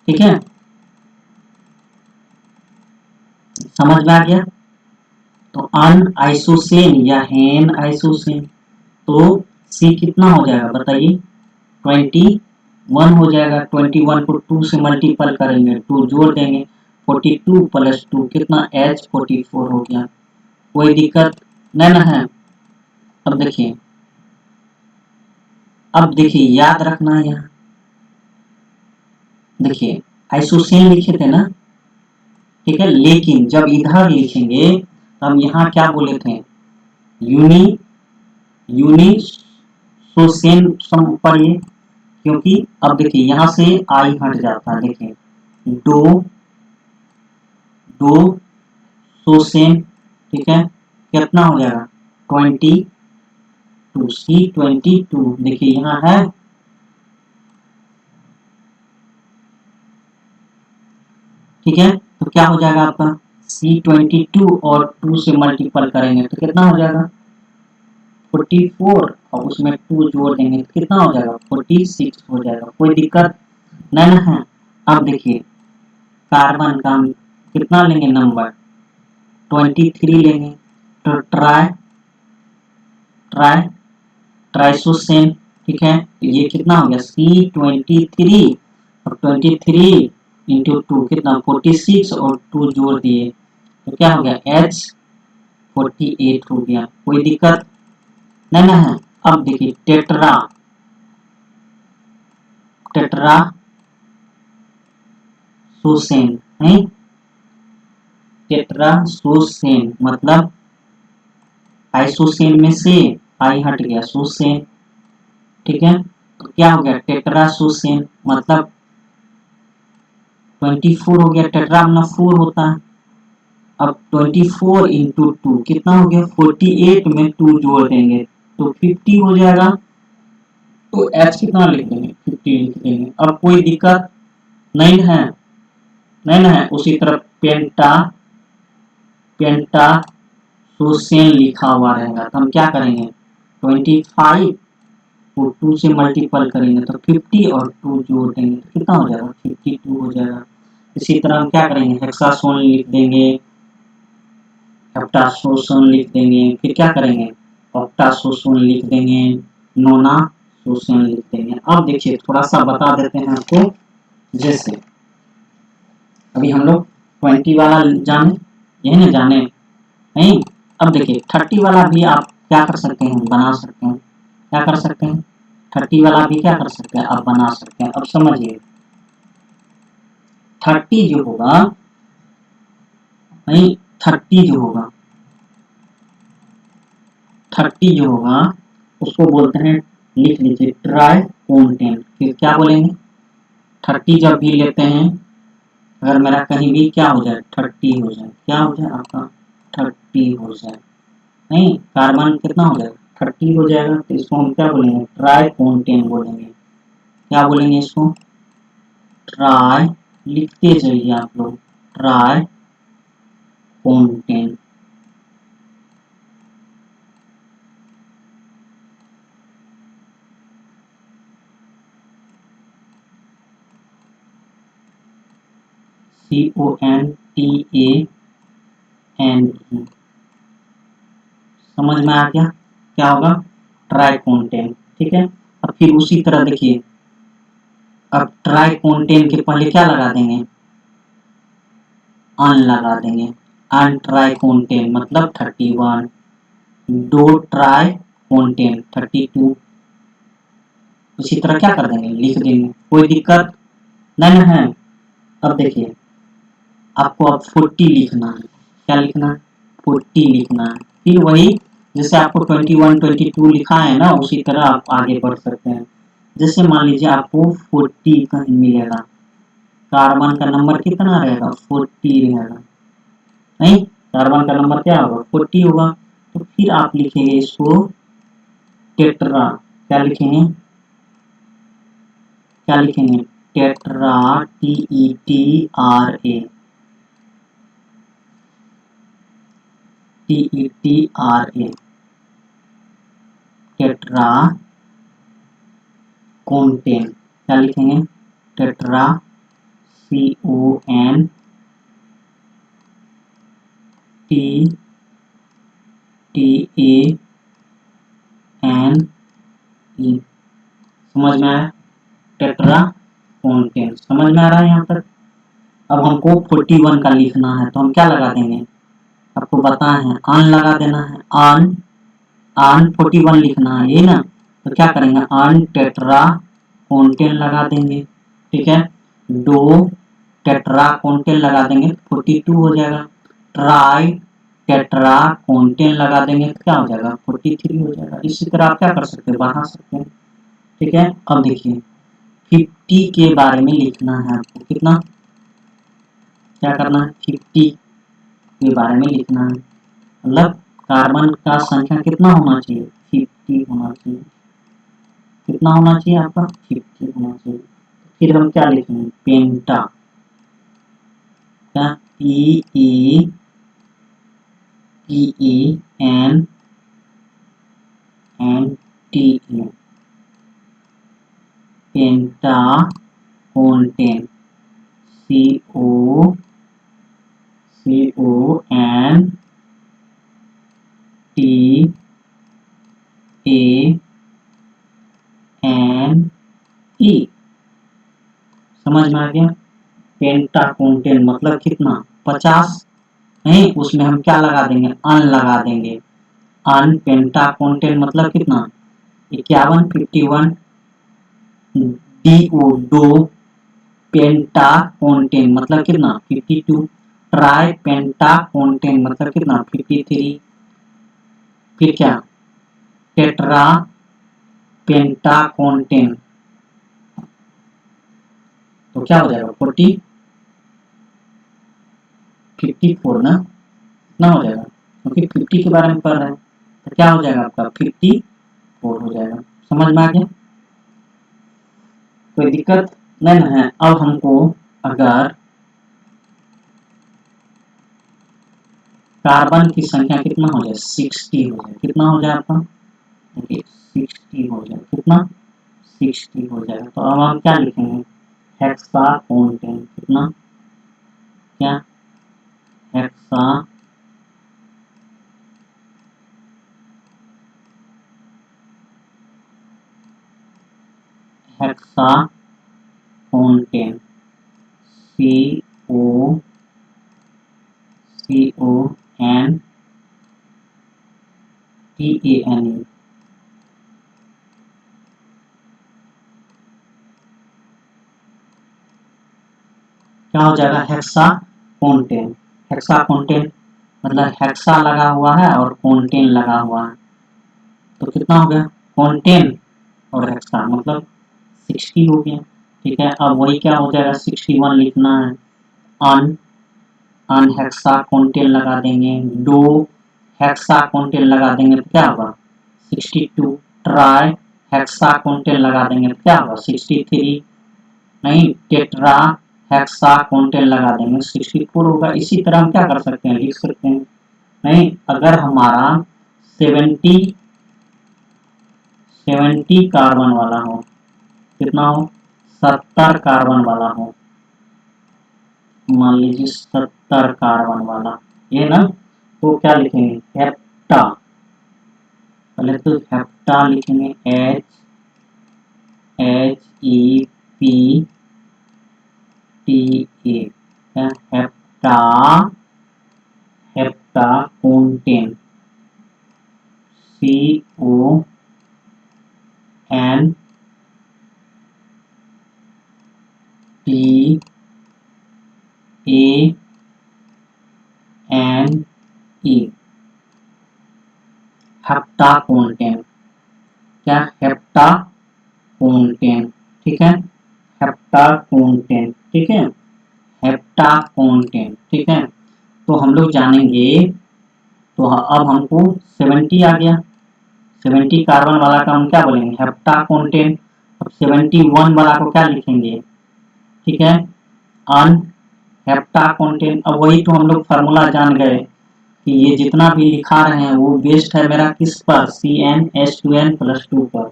ठीक है, समझ में आ गया। तो अन आइसोसेन या हेन आइसोसेन तो C कितना हो जाएगा बताइए 21 हो जाएगा। 21 को 2 से मल्टीपल करेंगे 2 जोड़ देंगे 42 प्लस 2 कितना H44 हो गया। कोई दिक्कत नहीं ना है। अब देखिए याद रखना है यहाँ, देखिए आइसोसेन लिखे थे ना, ठीक है, लेकिन जब इधर लिखेंगे हम यहाँ क्या बोले थे यूनी सोसेन पढ़िए, क्योंकि अब देखिए यहाँ से आई हट जाता है। देखिए दो सोसेन, ठीक है, कितना हो जाएगा 22 C22। देखिए यहाँ है, ठीक है, तो क्या हो जाएगा आपका C22 और 2 से मल्टीपल करेंगे तो कितना हो जाएगा 44 और उसमें 2 जोड़ देंगे तो कितना हो जाएगा 46 हो जाएगा। कोई दिक्कत नहीं ना है। अब देखिए कार्बन का हम कितना लेंगे नंबर 23 लेंगे, तो ट्राइसोसेन, ठीक है, तो ये कितना हो गया C23 और 23 इंटू 2 कितना 46 और 2 जोड़ दिए तो क्या हो गया H48 हो गया। कोई दिक्कत नहीं ना है। अब देखिए टेट्रा सोसेन है, टेट्रासोसेन मतलब आइसोसेन में से आई हट गया सोसेन। ठीक है, तो क्या हो गया टेट्रासोसेन मतलब 24 हो गया, टेट्रा मतलब 4 होता है। अब 24 इंटू 2 कितना हो गया 48 में 2 जोड़ देंगे तो 50 हो जाएगा। तो H कितना लिख देंगे 50 लिख देंगे। अब कोई दिक्कत नहीं है, नहीं है। उसी तरह पेंटा सोसेन लिखा हुआ रहेगा तो हम क्या करेंगे 25 को 2 से मल्टीपल करेंगे तो 50 और 2 जोड़ देंगे तो कितना हो जाएगा 52 हो जाएगा। इसी तरह हम क्या करेंगे हेक्सासोन लिख देंगे, हेप्टासोसन लिख देंगे, फिर क्या करेंगे, ऑक्टासोसन लिख देंगे, नोनासोसन लिख देंगे। अब देखिए थोड़ा सा बता देते हैं आपको, जैसे अभी हम लोग 20 वाला जाने, यही ना जाने नहीं। अब देखिए 30 वाला भी आप क्या कर सकते हैं, बना सकते हैं। क्या कर सकते हैं, 30 वाला भी क्या कर सकते हैं, आप बना सकते हैं। अब समझिए 30 जो होगा नहीं, 30 जो होगा, 30 जो होगा उसको बोलते हैं, लिख लीजिए ट्राई कॉन्टेंट। फिर क्या बोलेंगे, 30 जब भी लेते हैं, अगर मेरा कहीं भी क्या हो जाए 30 हो जाए, क्या हो जाए आपका 30 हो जाए, नहीं कार्बन कितना हो जाएगा 30 हो जाएगा, तो इसको हम क्या बोलेंगे, ट्राई कॉन्टेंट बोलेंगे। क्या बोलेंगे इसको, ट्राई, लिखते जाइए आप लोग, ट्राई कॉन्टेंट। CONTANE, समझ में आ गया, क्या होगा, ट्राई कॉन्टेंट। ठीक है, अब फिर उसी तरह देखिए, अब ट्राई कॉन्टेंट के पहले क्या लगा देंगे, अन लगा देंगे, अन ट्राई कॉन्टेंट मतलब 31, दो ट्राई कॉन्टेंट 32। इसी तरह क्या कर देंगे, लिख देंगे, कोई दिक्कत नहीं है। अब देखिए आपको अब 40 लिखना है, क्या लिखना है, 40 लिखना है। फिर वही जैसे आपको 21 22 लिखा है ना, उसी तरह आप आगे बढ़ सकते हैं। जैसे मान लीजिए आपको 40 कहीं मिलेगा, कार्बन का नंबर कितना रहेगा, 40 रहेगा, नहीं कार्बन का नंबर क्या होगा 40 होगा। तो फिर आप लिखेंगे इसको टेट्रा, क्या लिखेंगे, क्या लिखेंगे, tetra, TETRA, TETRA, tetra content. क्या लिखेंगे, टेट्रा, CONTENE। समझ में आया, टेट्रा कॉन्टेंट समझ में आ रहा है यहाँ तक। अब हमको 41 का लिखना है, तो हम क्या लगा देंगे, आपको पता है अन लगा देना है, अन, अन 41 लिखना है ये ना, तो क्या करेंगे, अन टेट्रा कॉन्टेंट लगा देंगे। ठीक है, दो टेट्रा कॉन्टेंट लगा देंगे 42 हो जाएगा, ट्राई टेट्रा कॉन्टेंट लगा देंगे तो क्या हो जाएगा 43 हो जाएगा। इसी तरह आप क्या कर सकते हैं, बढ़ा सकते हैं। ठीक है, अब देखिए 50 के बारे में लिखना है आपको, कितना, क्या करना है, 50 के बारे में लिखना है, मतलब कार्बन का संख्या कितना होना चाहिए, 50 होना चाहिए। कितना होना चाहिए आपका, 50 होना चाहिए। फिर हम क्या लिखेंगे, पेंटा, क्या, PENTA, पेंटा कॉन्टेंट, CONTANE। समझ में आ गया, पेंटा कॉन्टेंट मतलब कितना, 50, नहीं उसमें हम क्या लगा देंगे, अन लगा देंगे, अन पेंटा कॉन्टेंट मतलब कितना, 51, 51, DO, दो, पेंटा कॉन्टेंट मतलब कितना 52, ट्राई पेंटा कॉन्टेंट मतलब कितना 53, फिर क्या, टेट्रा पेंटा कॉन्टेंट, तो क्या हो जाएगा 40, 54 ना, कितना हो जाएगा, क्योंकि 50 के बारे में पढ़ रहे हैं, तो क्या हो जाएगा आपका 54 हो जाएगा। समझ में आ गया, कोई दिक्कत नहीं है। अब हमको अगर कार्बन की संख्या कितना हो जाए 60 हो जाए, कितना हो जाए आपका, देखिए 60 हो जाए, कितना 60 हो जाए, तो अब हम क्या लिखेंगे, हेक्सा कॉन्टेंट, कितना, क्या, हेक्सा हेक्साकोंटेन, CONTANE। क्या हो जाएगा? हेक्साकोंटेन। हेक्साकोंटेन मतलब हेक्सा लगा हुआ है और कोंटेन लगा हुआ है, तो कितना हो गया? कोंटेन और हेक्सा मतलब 60 हो गया। ठीक है, अब वही क्या हो जाएगा? 61 लिखना है। अन हेक्साकोंटेन लगा देंगे, दो हेक्साकोंटेन लगा देंगे तो क्या होगा? 62। ट्राई हेक्साकोंटेन लगा देंगे तो क्या होगा? 63। नहीं, टेट्रा हेक्साकोंटेन लगा देंगे 64 होगा। इसी तरह हम क्या कर सकते हैं? लिख सकते हैं। नहीं, अगर हमारा 70 कार्बन वाला हो, कितना हो? 70 कार्बन वाला हो, मान लीजिए 70 कार्बन वाला, ये ना, तो क्या लिखेंगे? हेप्टा। पहले तो हेप्टा लिखेंगे, HEPTA, हेप्टा, हेप्टाकोंटेन, CONTANE, हेप्टाकोंटेन। क्या? हेप्टाकोंटेन। ठीक है, हेप्टाकोंटेन। ठीक है, हेप्टाकोंटेन। ठीक है, तो हम लोग जानेंगे। तो अब हमको 70 आ गया। 70 कार्बन वाला का हम क्या बोलेंगे? हेप्टाकोंटेन। अब 71 वाला को क्या लिखेंगे? ठीक है, अन हेप्टाकोंटेन। अब वही तो हम लोग फार्मूला जान गए कि ये जितना भी लिखा रहे हैं वो बेस्ड है मेरा किस पर? CnH2n+2 पर।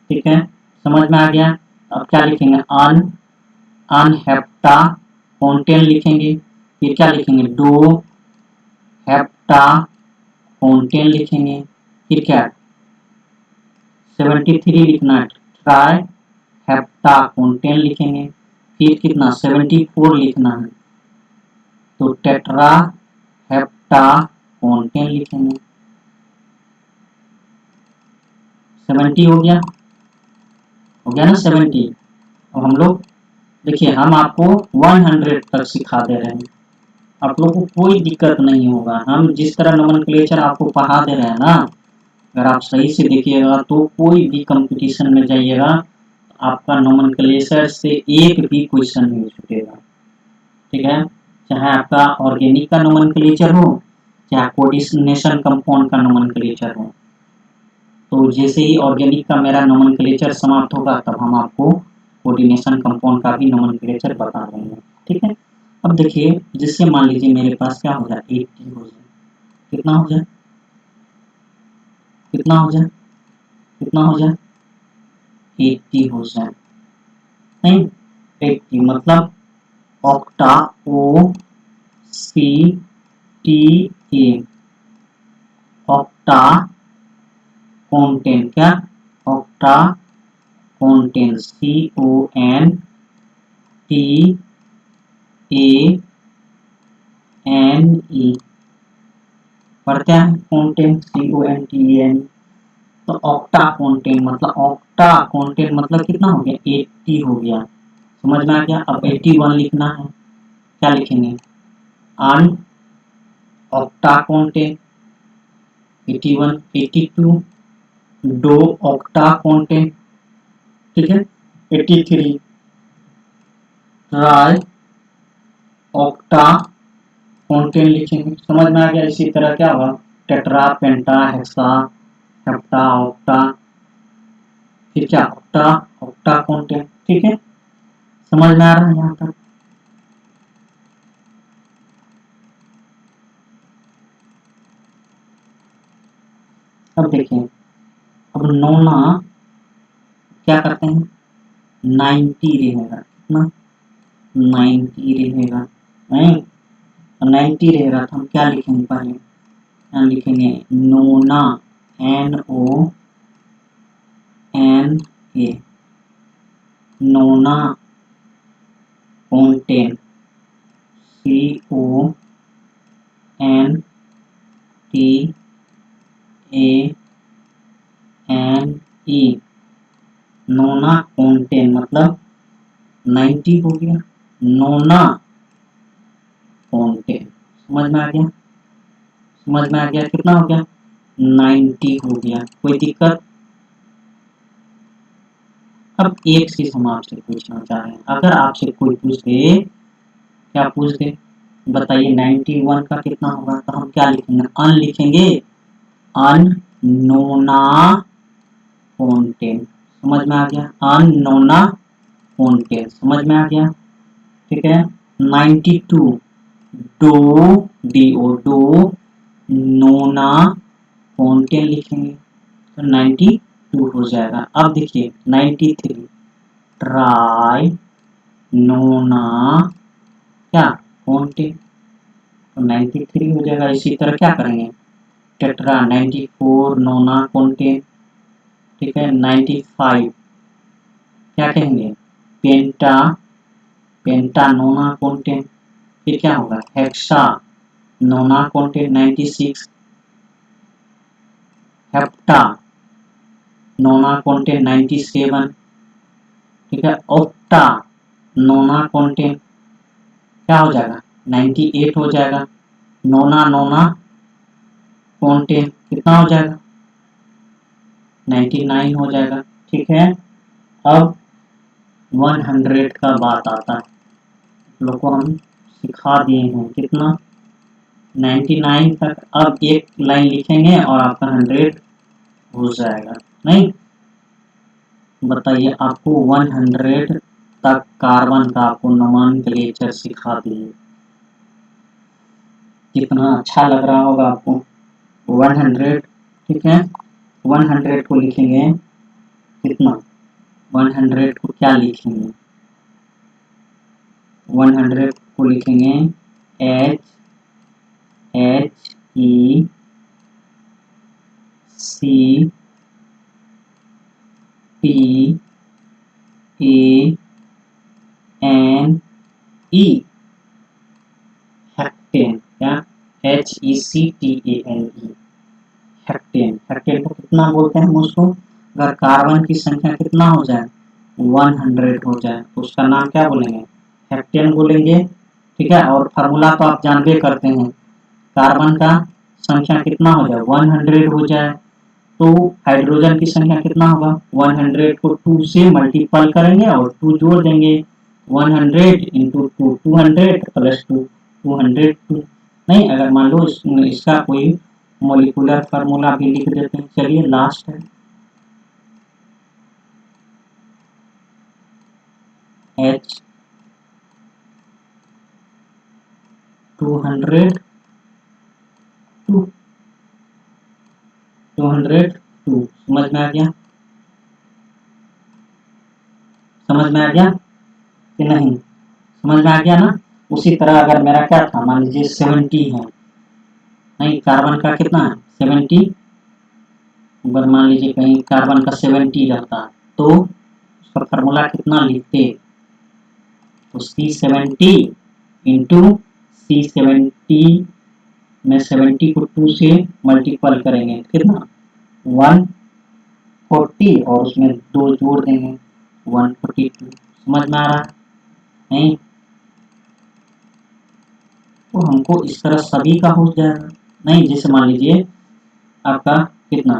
ठीक है, समझ में आ गया। अब क्या लिखेंगे? अन हेप्टाकोंटेन लिखेंगे, फिर क्या लिखेंगे? दो हेप्टाकोंटेन लिखेंगे, फिर क्या? 73 लिखना है, ट्राई हेप्टाकोंटेन लिखेंगे, फिर कितना? 74 लिखना है, तो टेट्रा हेप्टाकोंटेन लिखेंगे। 70 हो गया ना? 70। अब हम लोग देखिए, हम आपको 100 तक सिखा दे रहे हैं, आप लोग को कोई दिक्कत नहीं होगा। हम जिस तरह नोमेनक्लेचर आपको पढ़ा दे रहे हैं ना, अगर आप सही से देखिएगा तो कोई भी कंपटीशन में जाइएगा, आपका नोमेनक्लेचर से एक भी क्वेश्चन नहीं छूटेगा। ठीक है, चाहे आपका ऑर्गेनिक का नोमेनक्लेचर हो, चाहे कोऑर्डिनेशन कंपाउंड का नोमेनक्लेचर हो। तो जैसे ही ऑर्गेनिक का मेरा नोमेनक्लेचर समाप्त होगा, तब हम आपको कोऑर्डिनेशन कंपाउंड का भी नोमेनक्लेचर बता देंगे। ठीक है, अब देखिए, जिससे मान लीजिए मेरे पास क्या हो जाए? 80 हो जाए। कितना हो जाए? कितना हो जाए? कितना हो जाए? 80 हो जाए। नहीं, 80 मतलब ऑक्टा, OCTA, ऑक्टा कोंटेन। क्या? ऑक्टा कोंटेन, CONTANE पढ़ते हैं, कोंटेन, CONTANE। तो ऑक्टा कोंटेन मतलब कितना हो गया? 80 हो गया। समझ में आ गया। अब 81 लिखना है, क्या लिखेंगे? अन ऑक्टा कोंटेन 81, 82, दो ऑक्टा कोंटेन। ठीक है, 83, ट्राई ऑक्टा कोंटेन लिखेंगे। समझ में आ गया। इसी तरह क्या होगा? Tetra, penta, hexa, hepta, octa, फिर क्या? ऑक्टा, ऑक्टा कोंटेन। ठीक है, समझ में आ रहा है यहाँ तक? अब देखिए, अब नोना क्या करते हैं? 90 रहेगा। कितना? 90 रहेगा। नहीं, 90 रहेगा तो हम क्या लिखेंगे? पहले यहाँ लिखेंगे नोना, NONA, नोना कोंटेन, CONTANE, नोना कोंटेन मतलब 90 हो गया, नोना कोंटेन। समझ में आ गया? समझ में आ गया? कितना हो गया? 90 हो गया। कोई दिक्कत? अब एक चीज हम आपसे पूछना चाह रहे हैं, अगर आपसे कोई पूछ दे, क्या पूछ दे, बताइए 91 का कितना होगा, तो हम क्या लिखेंगे? अन लिखेंगे, अन नोना कोंटेन। समझ में आ गया? अन नोना कोंटेन। समझ में आ गया? ठीक है। 92 डो डो नोना कोंटेन लिखेंगे तो 92 हो जाएगा। अब देखिए 93 ट्राई नोना क्या कोंटेन, तो 93 हो जाएगा। इसी तरह क्या करेंगे? टेट्रा 94 नोना कोंटेन, ठीक है। 95 क्या कहेंगे? पेंटा, पेंटा नोना कोंटेन। फिर क्या होगा? हेक्सा नोना कोंटेन 96, हेप्टा नोना कोंटेन 97, ठीक है। ऑक्टा नोना कोंटेन क्या हो जाएगा? 98 हो जाएगा। नोना नोना कोंटेन कितना हो जाएगा? 99 हो जाएगा, ठीक है। अब 100 का बात आता है, लोग को हम सिखा दिए हैं कितना? 99 तक। अब एक लाइन लिखेंगे और आपका 100 हो जाएगा। नहीं, बताइए आपको 100 तक कार्बन का आपको नोमेनक्लेचर सिखा दिए, कितना अच्छा लग रहा होगा आपको। 100, ठीक है। 100 को लिखेंगे कितना? 100 को क्या लिखेंगे? 100 को लिखेंगे HECTANE, हेक्टेन। क्या? HECTANE, हेक्टेन। हेक्टेन को कितना बोलते हैं उसको? अगर कार्बन की संख्या कितना हो जाए? 100 हो जाए तो उसका नाम क्या बोलेंगे? हेक्टेन बोलेंगे, ठीक है। और फार्मूला तो आप जानबे करते हैं, कार्बन का संख्या कितना हो जाए? 100 हो जाए तो हाइड्रोजन की संख्या कितना होगा? 100 को 2 से मल्टीपल करेंगे और 2 जोड़ देंगे। 100 इंटू 2 200 प्लस 2 202। नहीं, अगर मान लो इसका कोई मोलिकुलर फार्मूला भी लिख देते हैं। चलिए लास्ट है H202, 202। समझ में आ गया? समझ में आ गया कि नहीं? समझ में आ गया ना? उसी तरह अगर मेरा क्या था, मान लीजिए 70 है, नहीं कार्बन का कितना है? 70। अगर मान लीजिए कहीं कार्बन का 70 रहता तो उसका फार्मूला कितना लिखते? तो C70 इंटू C70 में 70 को 2 से मल्टीपल करेंगे, कितना? 140 और उसमें 2 जोड़ देंगे, 142। समझ में आ रहा नहीं? तो हमको इस तरह सभी का हो जाएगा। नहीं, जैसे मान लीजिए आपका कितना,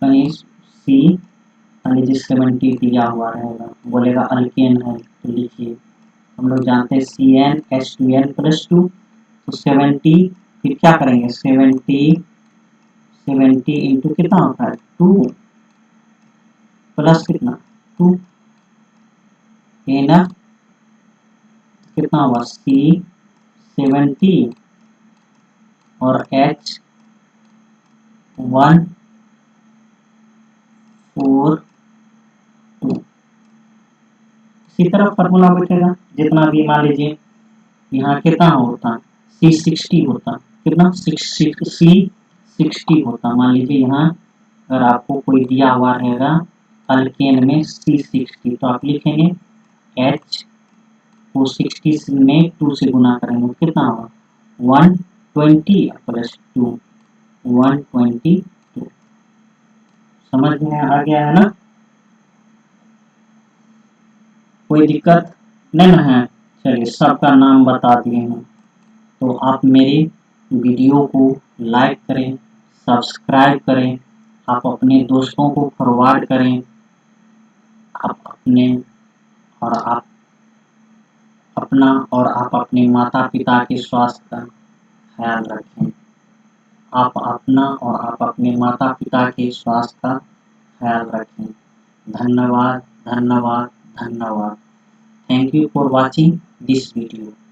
कहीं सी मान लीजिए 70 दिया हुआ रहेगा, बोलेगा अल्केन है तो लिखिए। हम लोग जानते हैं CnH2n+2, तो 70 फिर क्या करेंगे? 70 इंटू कितना होता है? 2 प्लस कितना? 2 है ना? कितना हुआ? C70 और H142। इसी तरह फार्मूला बैठेगा जितना भी, मान लीजिए यहाँ कितना होता? C60 होता, कितना? C60 होता। मान लीजिए यहाँ अगर आपको कोई दिया हुआ रहेगा अल्केन में C60, तो आप लिखेंगे h को 60 में 2 से गुना करेंगे कितना होगा 120 प्लस 2 122। समझ में आ गया है ना? कोई दिक्कत नहीं ना है? चलिए सबका नाम बता दिए हैं। तो आप मेरे वीडियो को लाइक करें, सब्सक्राइब करें, आप अपने दोस्तों को फॉरवर्ड करें, आप अपने माता पिता के स्वास्थ्य का ख्याल रखें। आप अपना और आप अपने माता पिता के स्वास्थ्य का ख्याल रखें। धन्यवाद, धन्यवाद, धन्यवाद। Thank you for watching this video.